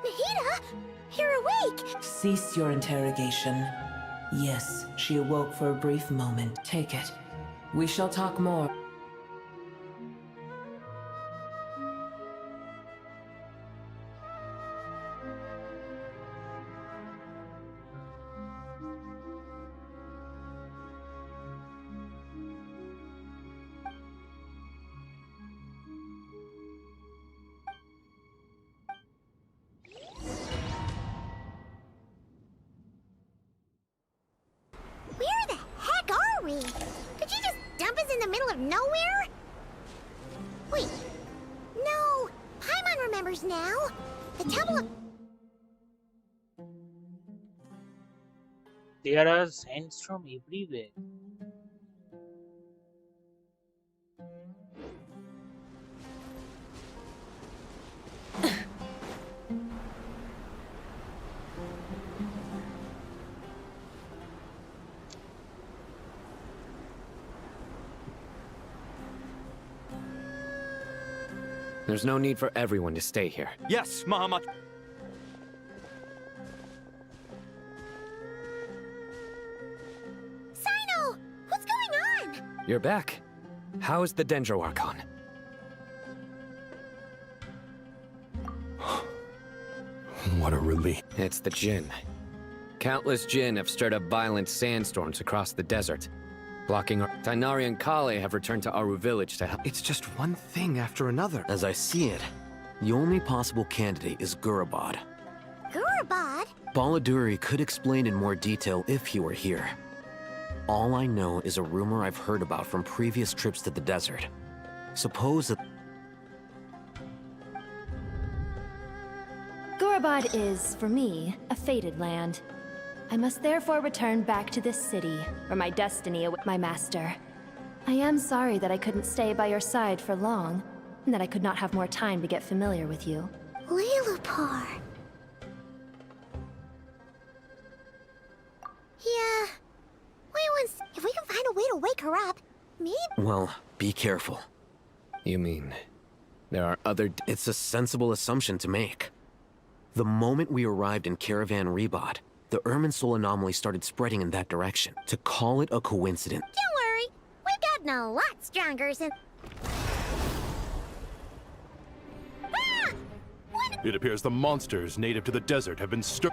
Nahida, you're awake. Cease your interrogation. Yes, she awoke for a brief moment. Take it. We shall talk more. Where the heck are we? Did you just dump us in the middle of nowhere? Wait. No. Paimon remembers now. The Temple of... There are sands from everywhere. There's no need for everyone to stay here. Yes, Mahamat. Sino! What's going on? You're back. How is the Dendro Archon? What a relief. It's the Jinn. Countless Jinn have stirred up violent sandstorms across the desert, blocking our... Tainari and Kale have returned to Aru village to help. It's just one thing after another. As I see it, the only possible candidate is Gurabad. Gurabad? Baladuri could explain in more detail if he were here. All I know is a rumor I've heard about from previous trips to the desert. Suppose that... Gurabad is, for me, a fated land. I must therefore return back to this city, where my destiny awaits my master. I am sorry that I couldn't stay by your side for long, and that I could not have more time to get familiar with you. Lilupar. Yeah. Wait once. If we can find a way to wake her up, maybe... Well, be careful. You mean, there are other... It's a sensible assumption to make. The moment we arrived in Caravan Rebot, the Irminsul anomaly started spreading in that direction. To call it a coincidence... Don't worry. We've gotten a lot stronger since... Ah! It appears the monsters native to the desert have been stirred.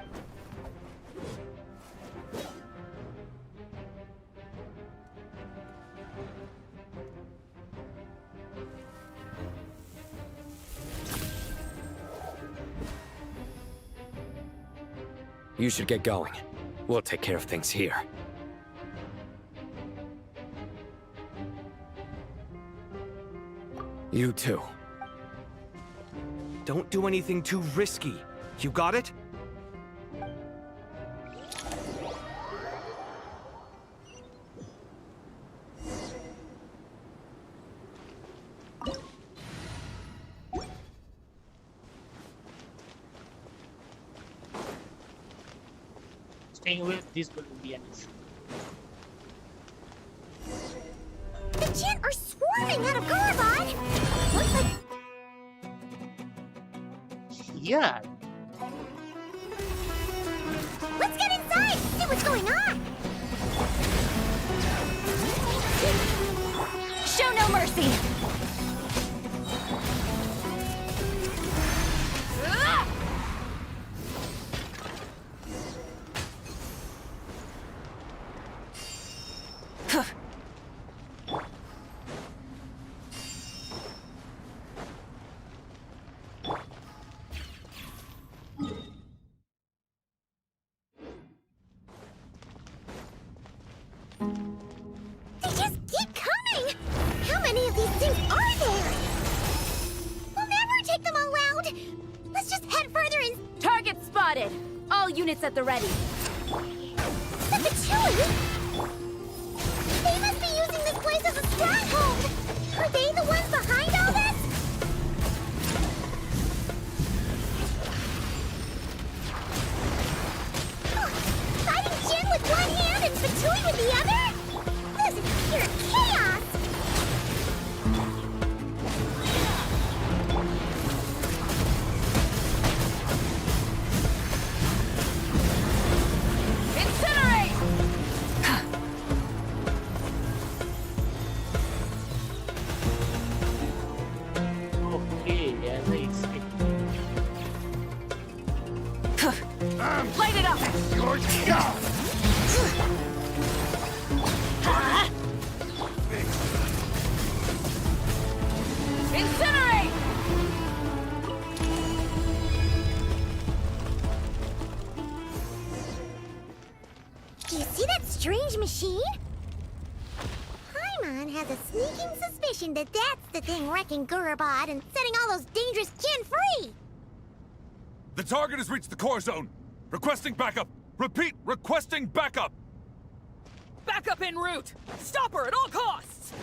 You should get going. We'll take care of things here. You too. Don't do anything too risky. You got it? Staying with this will be an issue. The Jinn are swarming out of Gurabad! Looks like... Yeah. Let's get inside! See what's going on! Show no mercy! They just keep coming! How many of these things are there? We'll never take them all out! Let's just head further and... Target spotted! All units at the ready. The Patchouli? They must be using this place as a stronghold! Are they the ones behind all this? Fighting Jinn with one hand and Patchouli with the other? This is pure chaos! Incinerate! Okay, as I expected. Light it up! Your job! Incinerate! Do you see that strange machine? Paimon has a sneaking suspicion that that's the thing wrecking Gurabad and setting all those dangerous Jinn free! The target has reached the core zone. Requesting backup. Repeat, requesting backup. Backup en route! Stop her at all costs!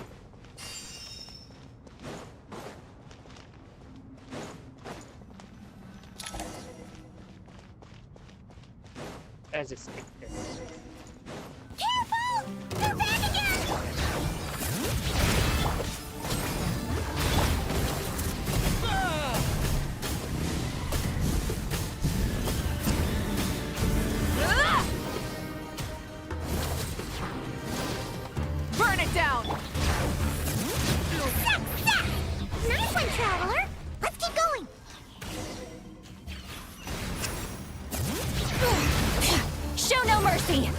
As expected. Careful! They're back again! Burn it down! Nice one, Traveler! Let's keep going! Show no guilty!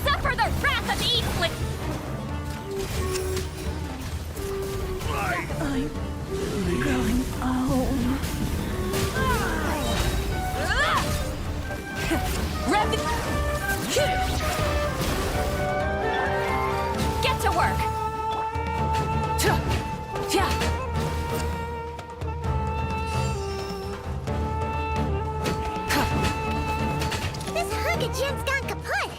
Suffer the wrath of Eastlick! I'm going home. Get to work! This hunk of gin's gone kaput.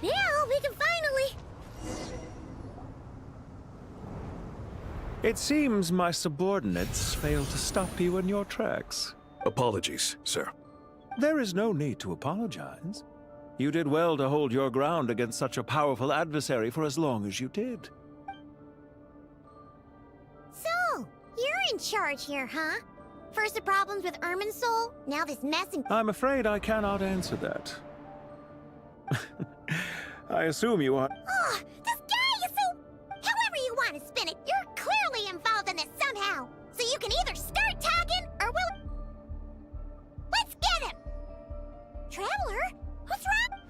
Now we can finally... It seems my subordinates failed to stop you in your tracks. Apologies, sir. There is no need to apologize. You did well to hold your ground against such a powerful adversary for as long as you did. So, you're in charge here, huh? First the problems with Irminsul, now this mess in... I'm afraid I cannot answer that. I assume you are... Oh, this guy is so... However you want to spin it, you're clearly involved in this somehow. So you can either start talking, or we'll... Let's get him! Traveler? What's wrong?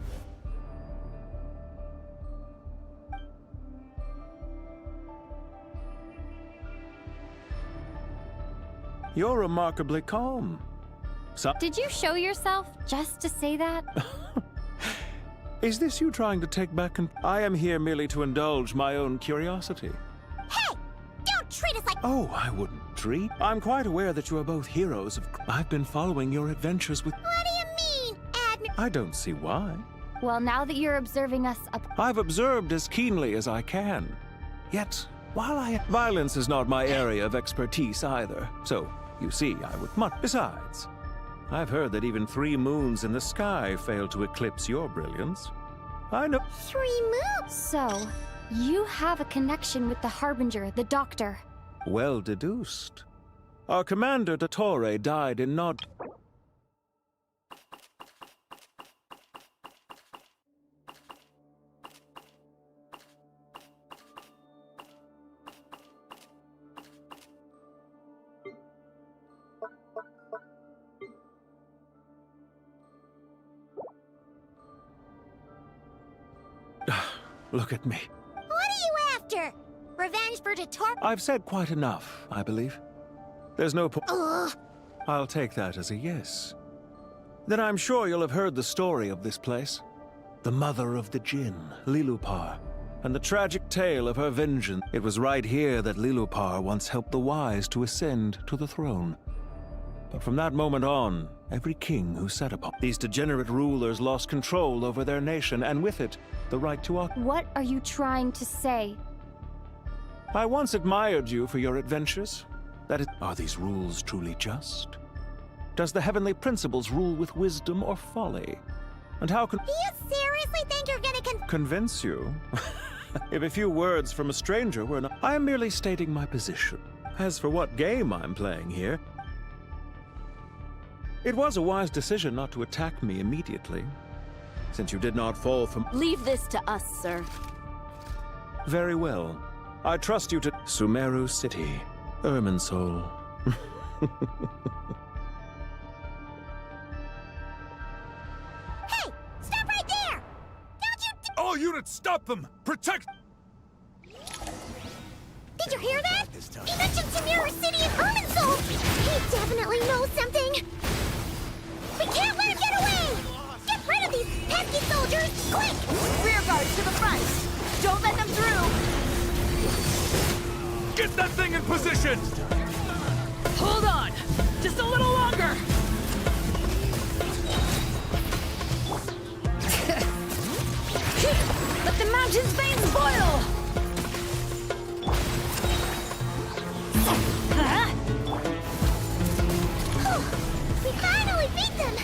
You're remarkably calm. Did you show yourself just to say that? Is this you trying to take back I am here merely to indulge my own curiosity. Hey! Don't treat us like... Oh, I wouldn't treat. I'm quite aware that you are both heroes of... I've been following your adventures with... What do you mean, I don't see why. Well, now that you're observing us I've observed as keenly as I can. Yet, while violence is not my area of expertise either, so, you see, I would much... Besides, I've heard that even 3 moons in the sky fail to eclipse your brilliance. I know... 3 moons? So, you have a connection with the Harbinger, the Doctor. Well deduced. Our commander, Dottore, died in Nod... Look at me. What are you after? Revenge for Dottore? I've said quite enough, I believe. There's no point. Ugh. I'll take that as a yes. Then I'm sure you'll have heard the story of this place. The mother of the Jinn, Lilupar, and the tragic tale of her vengeance. It was right here that Lilupar once helped the wise to ascend to the throne. But from that moment on, every king who sat upon these degenerate rulers lost control over their nation, and with it, the right to occupy. What are you trying to say? I once admired you for your adventures. Are these rules truly just? Does the heavenly principles rule with wisdom or folly? And how can... Do you seriously think you're gonna convince you? If a few words from a stranger were not... I am merely stating my position. As for what game I'm playing here, it was a wise decision not to attack me immediately, since you did not fall from... Leave this to us, sir. Very well. I trust you to... Sumeru City, Irminsul. Hey! Stop right there! Don't you... All units, stop them! Protect... Did you hear that? He mentioned Sumeru City and Irminsul! He definitely knows something! We can't let him get away! Get rid of these pesky soldiers, quick! Rear guards to the front! Don't let them through! Get that thing in position! Hold on! Just a little longer! Let the mountain's veins boil! We finally beat them!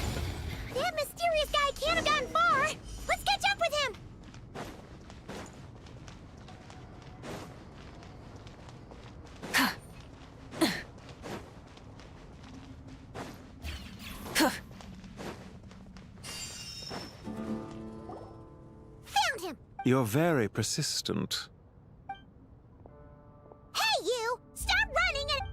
That mysterious guy can't have gotten far! Let's catch up with him! Found him! You're very persistent. Hey, you! Stop running and...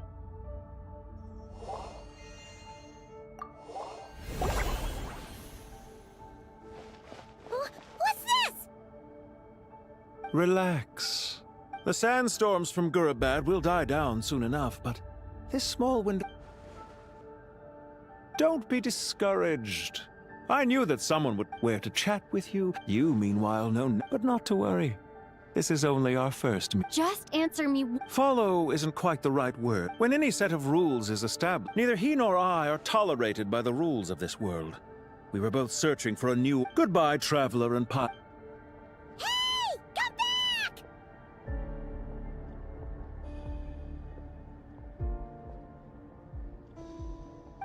Relax. The sandstorms from Gurabad will die down soon enough, but this small window... Don't be discouraged. I knew that someone would where to chat with you. You, meanwhile, know but not to worry. This is only our first Just answer me. Follow isn't quite the right word. When any set of rules is established, neither he nor I are tolerated by the rules of this world. We were both searching for a new... Goodbye, traveler and pot. Hey! Come back!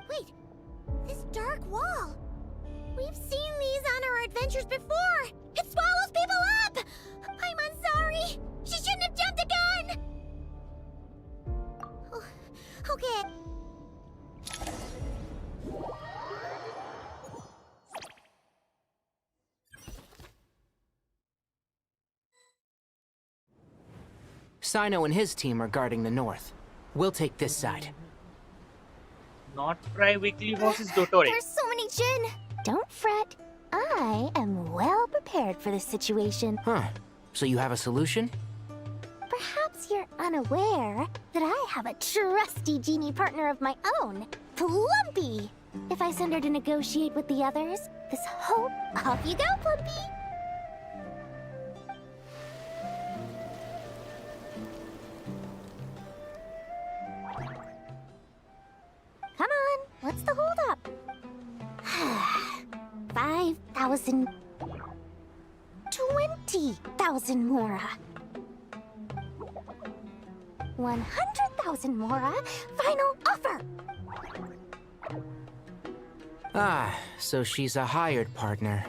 Wait, this dark wall. We've seen these on our adventures before. It swallows people up! I'm sorry. She shouldn't have jumped the gun! Oh, okay. Sino and his team are guarding the north. We'll take this side. Not try weekly versus Dotore. There's so many Jin. Don't fret. I am well prepared for this situation. Huh. So you have a solution? Perhaps you're unaware that I have a trusty genie partner of my own, Plumpy. If I send her to negotiate with the others, this whole... Off you go, Plumpy! Come on, what's the holdup? 5,000... 20,000 Mora. 100,000 Mora. Final offer! Ah, so she's a hired partner.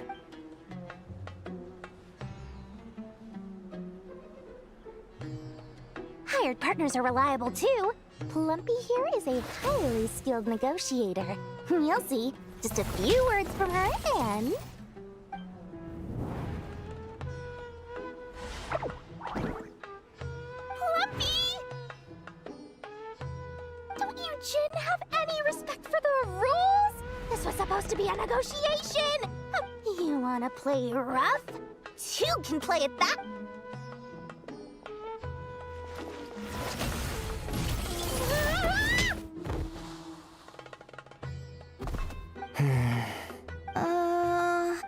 Hired partners are reliable too. Plumpy here is a highly skilled negotiator. You'll see. Just a few words from her and... Plumpy! Don't you Jin have any respect for the rules? This was supposed to be a negotiation! You wanna play rough? You can play it that...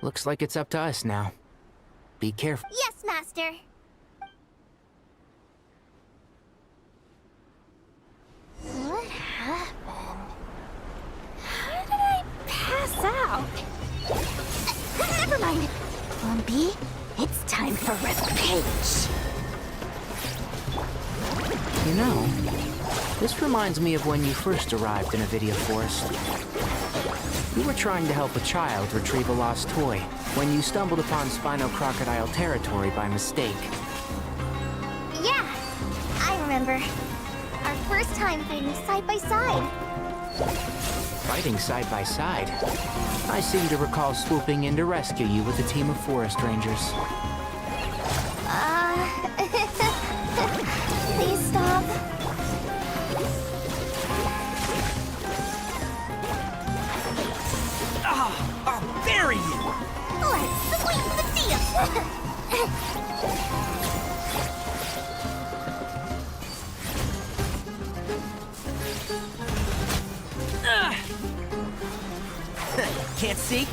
Looks like it's up to us now. Be careful. Yes, Master! What happened? How did I pass out? Never mind. Lumpy, it's time for revenge. You know, this reminds me of when you first arrived in Avidia Forest. You were trying to help a child retrieve a lost toy when you stumbled upon Spino Crocodile territory by mistake. Yeah, I remember. Our first time fighting side by side. Fighting side by side? I seem to recall swooping in to rescue you with a team of forest rangers. Please stop. I'll bury you! Let's sweeten the deal! Can't see?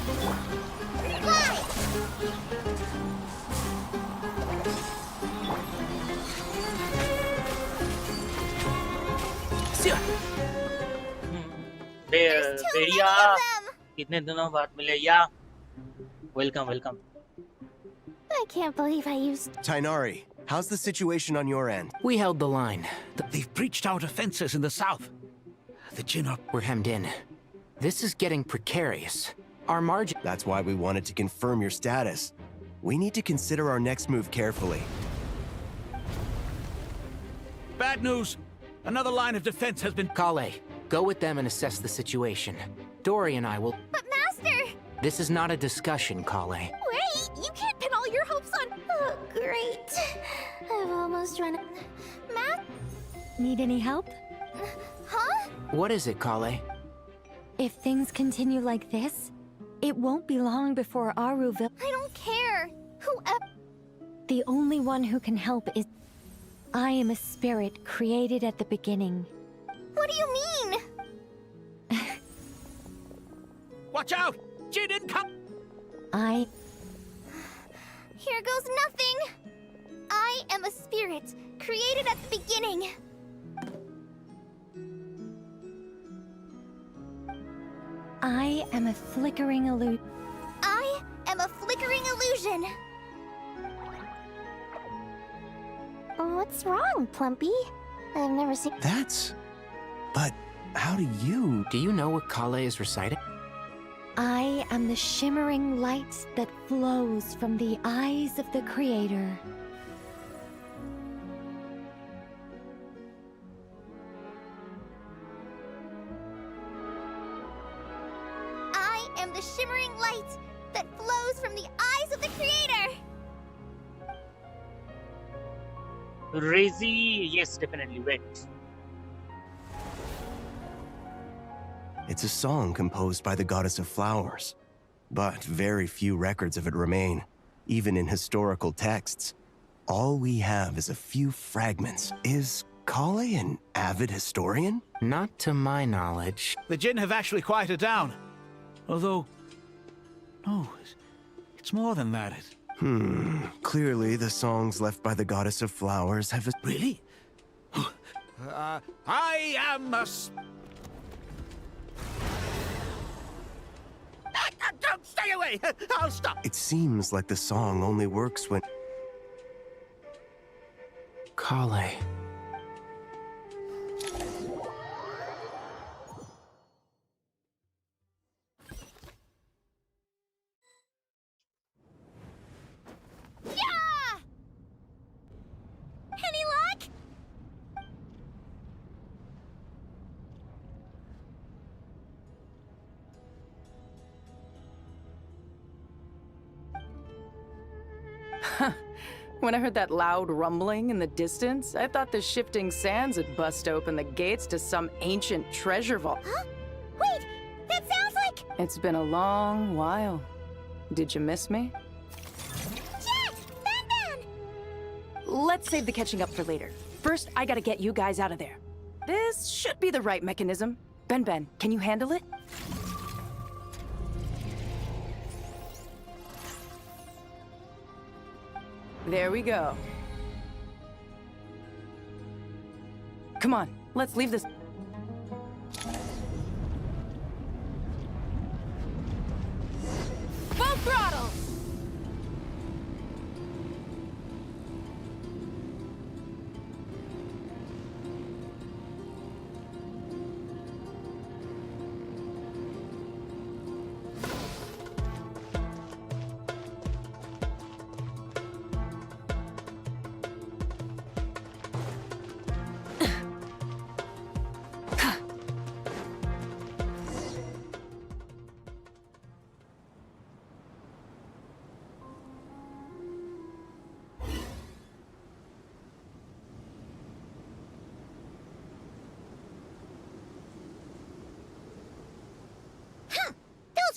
बेरिया कितने दिनों बाद मिले या welcome. I can't believe I used... Tainari, how's the situation on your end? We held the line. They've breached our defenses in the south. The Jin are... We're hemmed in. This is getting precarious. Our margin... That's why we wanted to confirm your status. We need to consider our next move carefully. Bad news! Another line of defense has been... Kale, go with them and assess the situation. Dory and I will... But Master! This is not a discussion, Kale. Wait! You can't pin all your hopes on... Oh, great. I've almost run... Matt? Need any help? Huh? What is it, Kale? If things continue like this, it won't be long before Aruville... I don't care. Whoever... The only one who can help is... I am a spirit created at the beginning. What do you mean? Watch out! Jin incoming! Here goes nothing! I am a spirit, created at the beginning. I am a flickering illusion. I am a flickering illusion. What's wrong, Plumpy? I've never seen... But how do you... Do you know what Kale is reciting? I am the shimmering light that flows from the eyes of the Creator. I am the shimmering light that flows from the eyes of the Creator. Razy, yes, definitely. Wait. It's a song composed by the goddess of flowers, but very few records of it remain, even in historical texts. All we have is a few fragments. Is Kale an avid historian? Not to my knowledge. The Jinn have actually quieted down. Although... no, it's more than that. Clearly the songs left by the goddess of flowers have... Really? I am a... Don't stay away! I'll stop! It seems like the song only works when... Kale. Yeah! Any luck? When I heard that loud rumbling in the distance, I thought the shifting sands had bust open the gates to some ancient treasure vault. Huh? Wait, that sounds like... It's been a long while. Did you miss me? Jet! Ben! Let's save the catching up for later. First, I gotta get you guys out of there. This should be the right mechanism. Ben, can you handle it? There we go. Come on, let's leave this. Full throttle!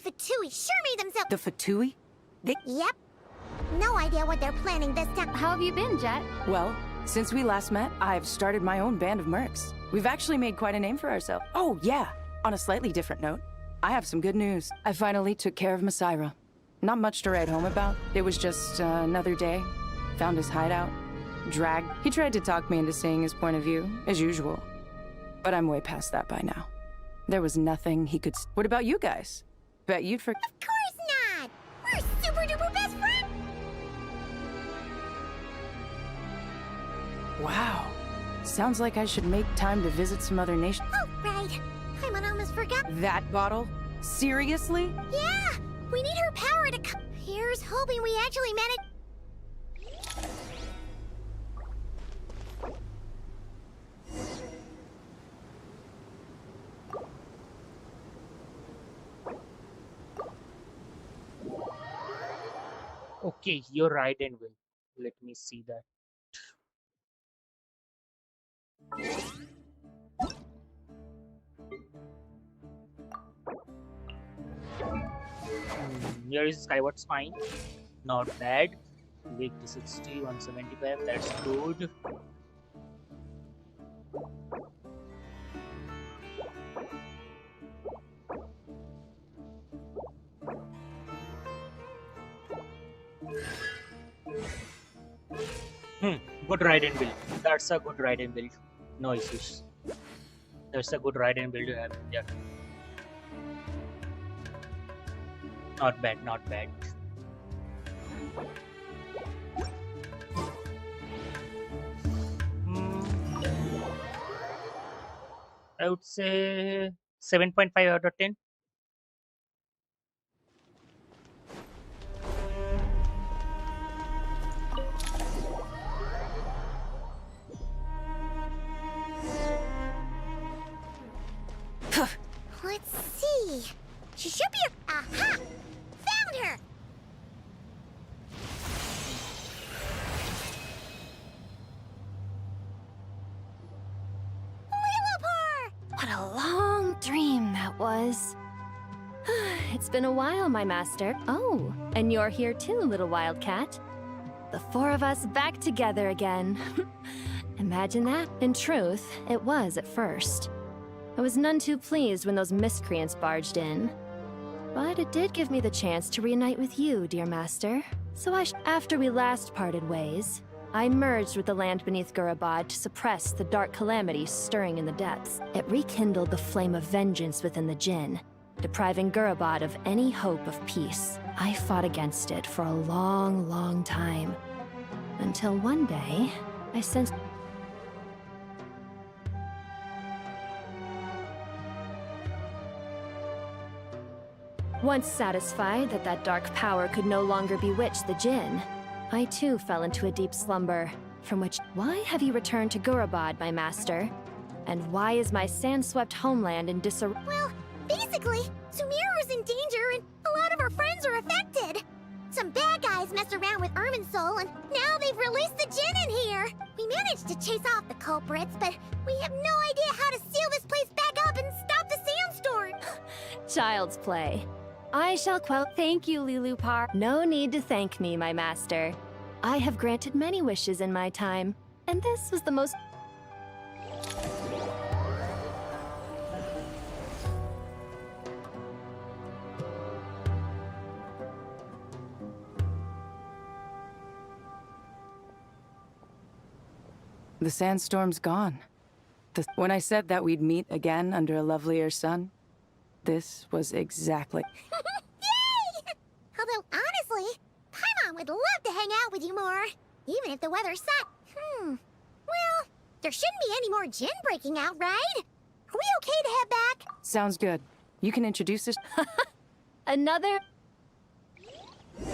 Fatui sure made themselves... The Fatui? Yep. No idea what they're planning this time. How have you been, Jet? Well, since we last met, I've started my own band of mercs. We've actually made quite a name for ourselves. Oh, yeah. On a slightly different note, I have some good news. I finally took care of Masaira. Not much to write home about. It was just another day. Found his hideout. Dragged. He tried to talk me into seeing his point of view, as usual. But I'm way past that by now. There was nothing he could... What about you guys? Bet you'd forget. Of course not! We're super duper best friends! Wow. Sounds like I should make time to visit some other nations. Oh, right. I almost forgot. That bottle? Seriously? Yeah! We need her power to come. Here's hoping we actually manage. Okay, you're right, and will. Let me see that. Here is Skyward Spine. Not bad. Weak to 60, 175. That's good. Good ride and build. That's a good ride and build. No issues. That's a good ride and build to have there. Not bad, not bad. I would say 7.5 out of 10. Let's see. She should be. Aha! Found her! What a long dream that was. It's been a while, my master. Oh, and you're here too, little wildcat. The four of us back together again. Imagine that. In truth, it was at first. I was none too pleased when those miscreants barged in. But it did give me the chance to reunite with you, dear master. So after we last parted ways, I merged with the land beneath Gurabad to suppress the dark calamity stirring in the depths. It rekindled the flame of vengeance within the Jinn, depriving Gurabad of any hope of peace. I fought against it for a long, long time. Until one day, I sensed... Once satisfied that that dark power could no longer bewitch the Jinn, I too fell into a deep slumber, from which... Why have you returned to Gurabad, my master? And why is my sand-swept homeland in disarray? Well, basically, Sumeru's in danger and a lot of our friends are affected. Some bad guys messed around with Irminsul and now they've released the Jinn in here. We managed to chase off the culprits, but we have no idea how to seal this place back up and stop the sandstorm. Child's play. I shall quell. Thank you, Lilupar. No need to thank me, my master. I have granted many wishes in my time, and this was the most... The sandstorm's gone. When I said that we'd meet again under a lovelier sun, this was exactly... Yay! Although, honestly, Paimon would love to hang out with you more, even if the weather sucked. Well, there shouldn't be any more Jinn breaking out, right? Are we okay to head back? Sounds good. You can introduce us. Another... The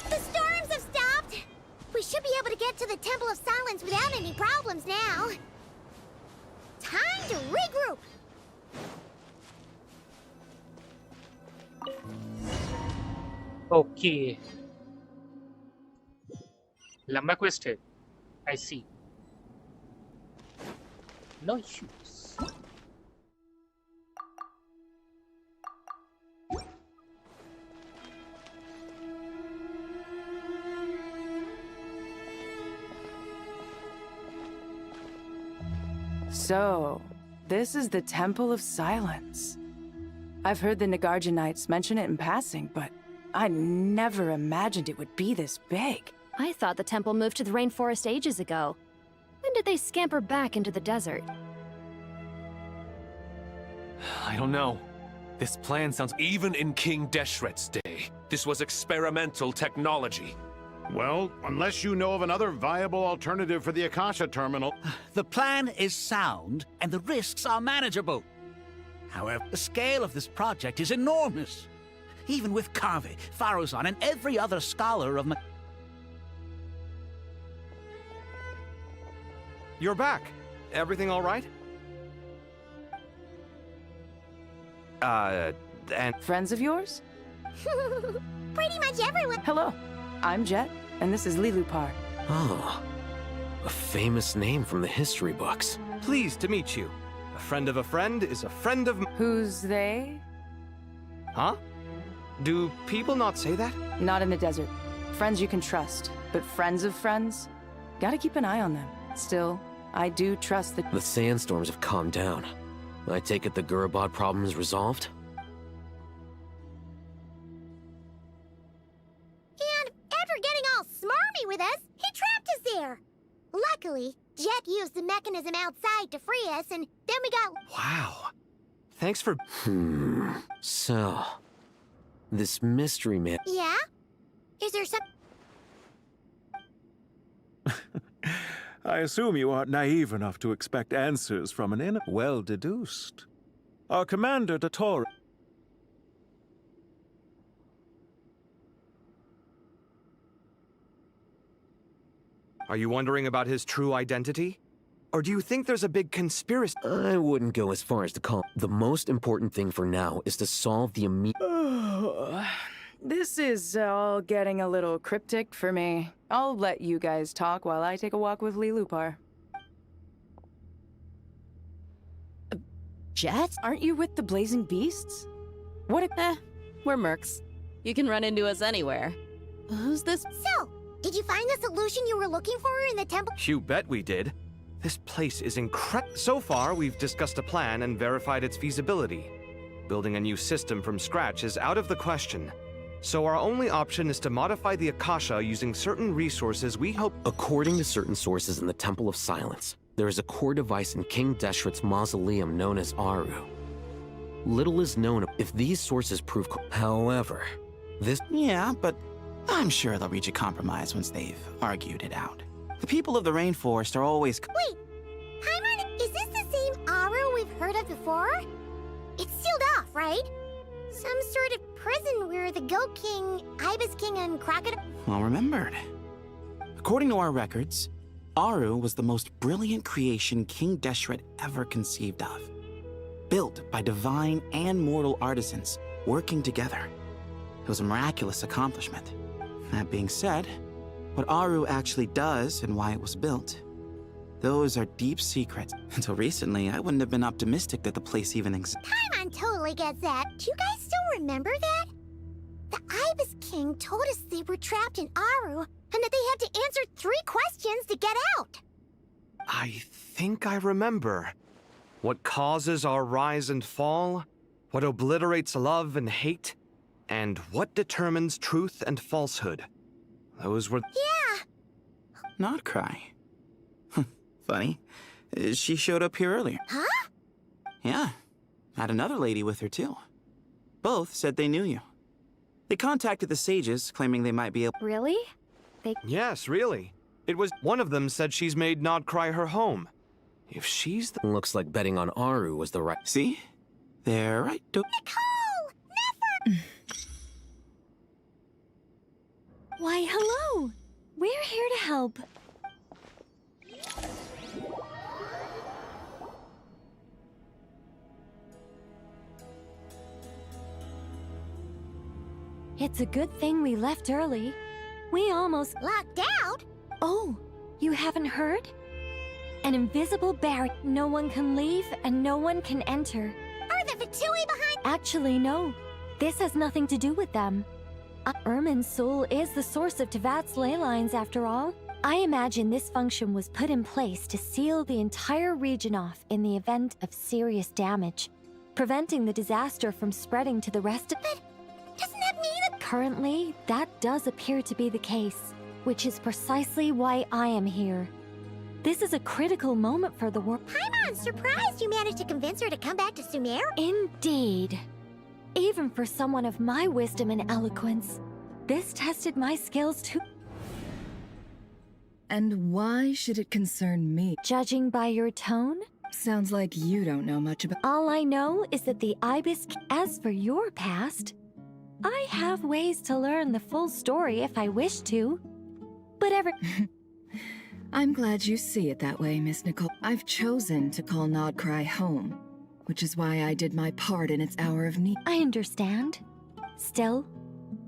storms have stopped! We should be able to get to the Temple of Silence without any problems now. Time to regroup! Okay. Lamba quest है. I see. No issues. So, this is the Temple of Silence. I've heard the Nagarjanites mention it in passing, but I never imagined it would be this big. I thought the temple moved to the rainforest ages ago. When did they scamper back into the desert? I don't know. This plan sounds... Even in King Deshret's day, this was experimental technology. Well, unless you know of another viable alternative for the Akasha terminal... The plan is sound, and the risks are manageable. However, the scale of this project is enormous. Even with Carvey, Faruzan, and every other scholar of... You're back. Everything all right? And friends of yours? Pretty much everyone. Hello, I'm Jet, and this is Lilupar. Oh, a famous name from the history books. Pleased to meet you. A friend of a friend is a friend of... Who's they? Huh? Do people not say that? Not in the desert. Friends you can trust, but friends of friends? Gotta keep an eye on them. Still, I do trust that— The sandstorms have calmed down. I take it the Gurabod problem is resolved? And after getting all smarmy with us, he trapped us there. Luckily, Jet used the mechanism outside to free us, and then we got— Wow. Thanks for— So, this mystery man— Yeah? Is there some— I assume you aren't naive enough to expect answers from an well deduced. Our commander, Dator— Are you wondering about his true identity? Or do you think there's a big conspiracy? I wouldn't go as far as to call— The most important thing for now is to solve the This is all getting a little cryptic for me. I'll let you guys talk while I take a walk with Lee Lupar. Jet? Aren't you with the Blazing Beasts? What a— we're mercs. You can run into us anywhere. Who's this? So, did you find the solution you were looking for in the temple? You bet we did. This place is incredible. So far, we've discussed a plan and verified its feasibility. Building a new system from scratch is out of the question. So our only option is to modify the Akasha using certain resources we hope— According to certain sources in the Temple of Silence, there is a core device in King Deshret's mausoleum known as Aru. Little is known if these sources prove— However, this— Yeah, but I'm sure they'll reach a compromise once they've argued it out. The people of the rainforest are always— Wait, Paimon, is this the same Aru we've heard of before? It's sealed off, right? Some sort of prison where the Goat King, Ibis King, and Crocodile— well remembered. According to our records, Aru was the most brilliant creation King Deshret ever conceived of. Built by divine and mortal artisans working together. It was a miraculous accomplishment. That being said, what Aru actually does and why it was built, those are deep secrets. Until recently, I wouldn't have been optimistic that the place even exists. Paimon totally gets that. Do you guys still remember that? The Ibis King told us they were trapped in Aru, and that they had to answer 3 questions to get out. I think I remember. What causes our rise and fall? What obliterates love and hate? And what determines truth and falsehood? Those were— Yeah! Not cry. Funny. She showed up here earlier. Huh? Yeah. Had another lady with her, too. Both said they knew you. They contacted the sages, claiming they might be able— Really? Yes, really. It was— One of them said she's made Nod Cry her home. If she's the— Looks like betting on Aru was the right— See? They're right. Nicole! Never! Why, hello! We're here to help. It's a good thing we left early. We almost— Locked out? Oh, you haven't heard? An invisible barrier. No one can leave and no one can enter. Are the Fatui behind— Actually, no. This has nothing to do with them. Ermin's soul is the source of Tevat's ley lines, after all. I imagine this function was put in place to seal the entire region off in the event of serious damage, preventing the disaster from spreading to the rest of it. Doesn't that mean that— Currently, that does appear to be the case, which is precisely why I am here. This is a critical moment for the world. I'm surprised you managed to convince her to come back to Sumer. Indeed. Even for someone of my wisdom and eloquence, this tested my skills too. And why should it concern me? Judging by your tone? Sounds like you don't know much about— All I know is that the Ibis— As for your past, I have ways to learn the full story if I wish to. But I'm glad you see it that way, Miss Nicole. I've chosen to call Nod Cry home, which is why I did my part in its hour of need. I understand. Still,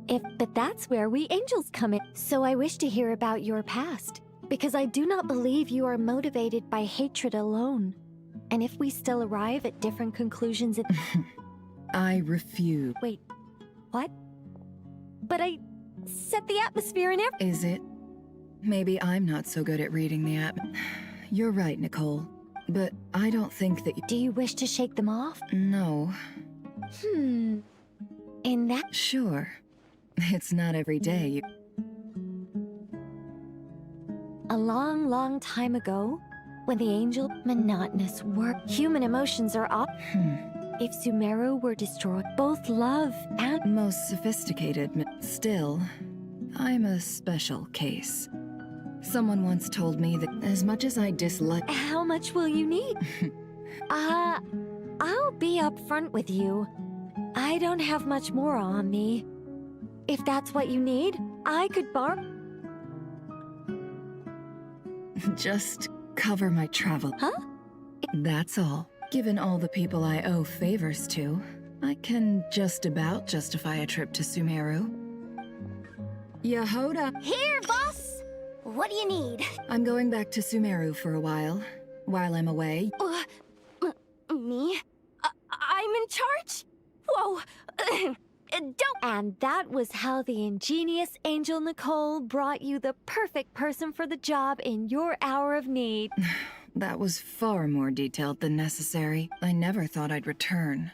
but that's where we angels come in. So I wish to hear about your past, because I do not believe you are motivated by hatred alone. And if we still arrive at different conclusions I refuse. Wait, what? but I set the atmosphere and everything. Is it? Maybe I'm not so good at reading the app. You're right, Nicole. But I don't think that you... Do you wish to shake them off? No. In that... Sure. It's not every day you... A long, long time ago, when the angel monotonous work, human emotions are up. If Sumeru were destroyed, both love and... Most sophisticated, still, I'm a special case. Someone once told me that as much as I dislike... How much will you need? I'll be upfront with you. I don't have much more on me. If that's what you need, I could borrow... Just cover my travel. Huh? That's all. Given all the people I owe favors to, I can just about justify a trip to Sumeru. Yehoda! Here, boss! What do you need? I'm going back to Sumeru for a while. While I'm away... Me? I'm in charge? Whoa! Don't... And that was how the ingenious Angel Nicole brought you the perfect person for the job in your hour of need. That was far more detailed than necessary. I never thought I'd return.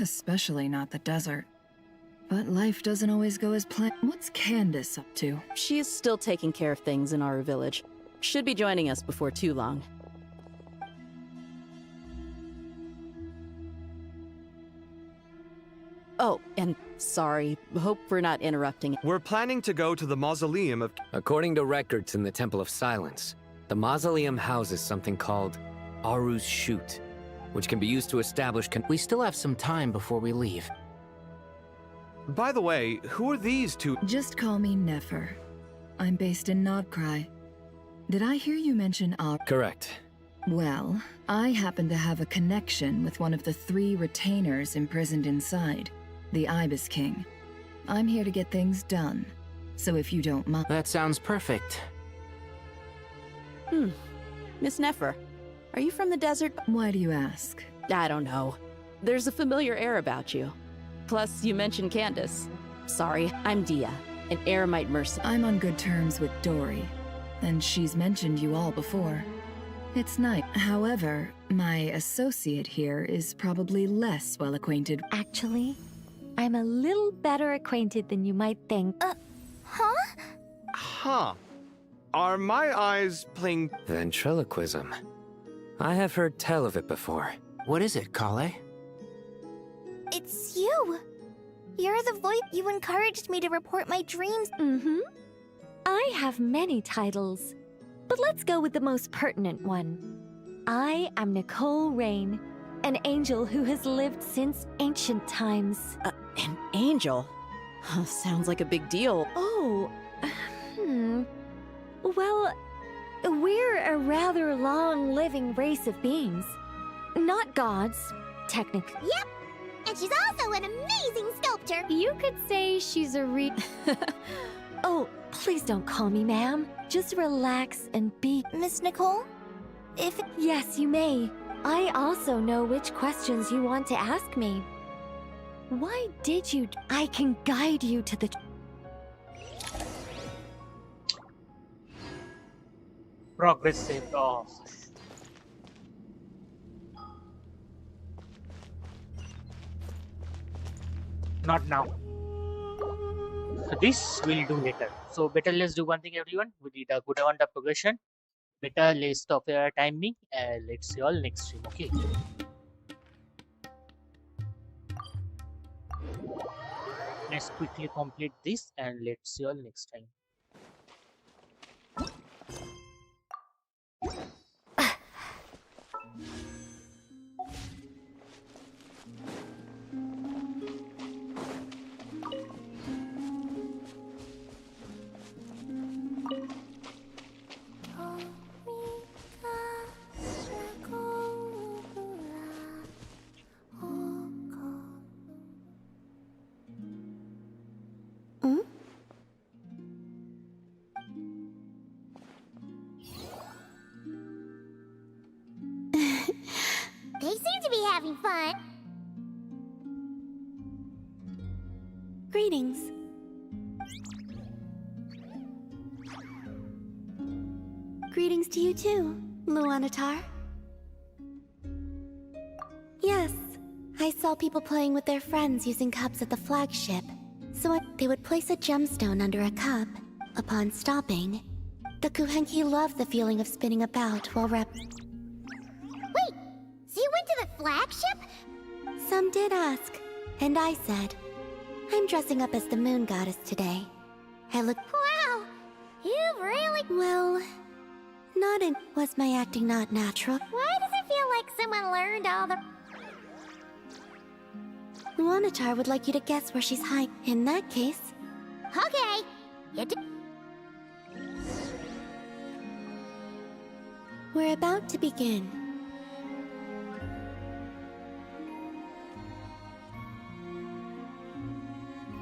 Especially not the desert. But life doesn't always go as planned. What's Candace up to? She is still taking care of things in our village. Should be joining us before too long. Oh, and sorry. Hope we're not interrupting. We're planning to go to the mausoleum of... According to records in the Temple of Silence, the mausoleum houses something called Aru's Chute, which can be used to establish... We still have some time before we leave. By the way, who are these two? Just call me Nefer. I'm based in Nodcry. Did I hear you mention Correct. Well, I happen to have a connection with one of the 3 retainers imprisoned inside, the Ibis King. I'm here to get things done, so if you don't mind... That sounds perfect. Miss Nefer, are you from the desert? Why do you ask? I don't know. There's a familiar air about you. Plus, you mentioned Candace. Sorry, I'm Dia, an Eremite mercenary. I'm on good terms with Dory, and she's mentioned you all before. It's nice. However, my associate here is probably less well acquainted. Actually, I'm a little better acquainted than you might think. Huh? Huh. Are my eyes playing... Ventriloquism. I have heard tell of it before. What is it, Kale? It's you! You're the voice. You encouraged me to report my dreams. I have many titles, but let's go with the most pertinent one. I am Nicole Rain, an angel who has lived since ancient times. An angel? Sounds like a big deal. Oh, Well, we're a rather long-living race of beings. Not gods, technically. Yep! And she's also an amazing sculptor! You could say she's a Oh, please don't call me ma'am. Just relax and be... Miss Nicole? Yes, you may. I also know which questions you want to ask me. Why did you... I can guide you to the... Progress saved off. Not now. So this we'll do later. So better let's do one thing, everyone. We did a good amount of progression. Better let's stop your timing and let's see you all next stream. Okay. Let's quickly complete this and let's see you all next time. They seem to be having fun. Greetings. Greetings to you too, Luanatar. Yes, I saw people playing with their friends using cups at the flagship. So they would place a gemstone under a cup. Upon stopping, the Kuhenki loved the feeling of spinning about while Wait! So you went to the flagship? Some did ask, and I said, I'm dressing up as the moon goddess today. I look— Wow! You really— Well, not in— Was my acting not natural? Why does it feel like someone learned all the— Luanatar would like you to guess where she's hiding. In that case— Okay! We're about to begin.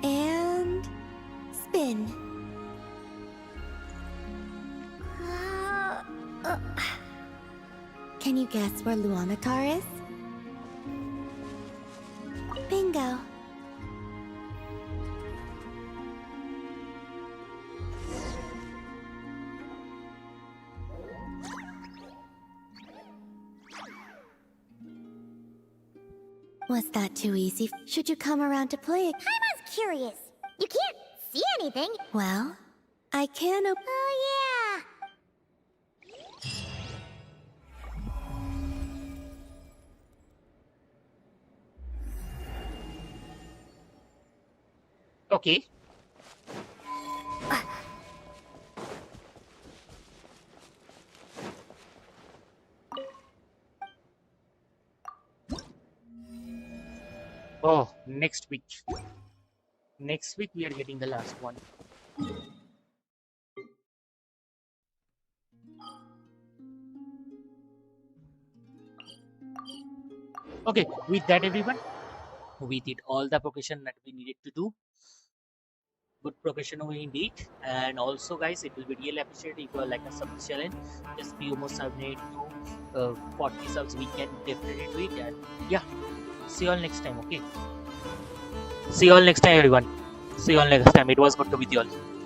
And spin. Can you guess where Luanatar is? Bingo. Was that too easy? Should you come around to play? Paimon's curious. You can't see anything. Well, I can Oh, yeah. Okay. Oh, next week. Next week we are getting the last one. Okay, with that everyone, we did all the progression that we needed to do. Good progression over indeed. And also guys, it will be really appreciated if you like a sub challenge. Just few more submit to 40 subs, we can definitely do it. And yeah, see you all next time. Okay, see you all next time everyone. See you all next time. It was good to be with you all.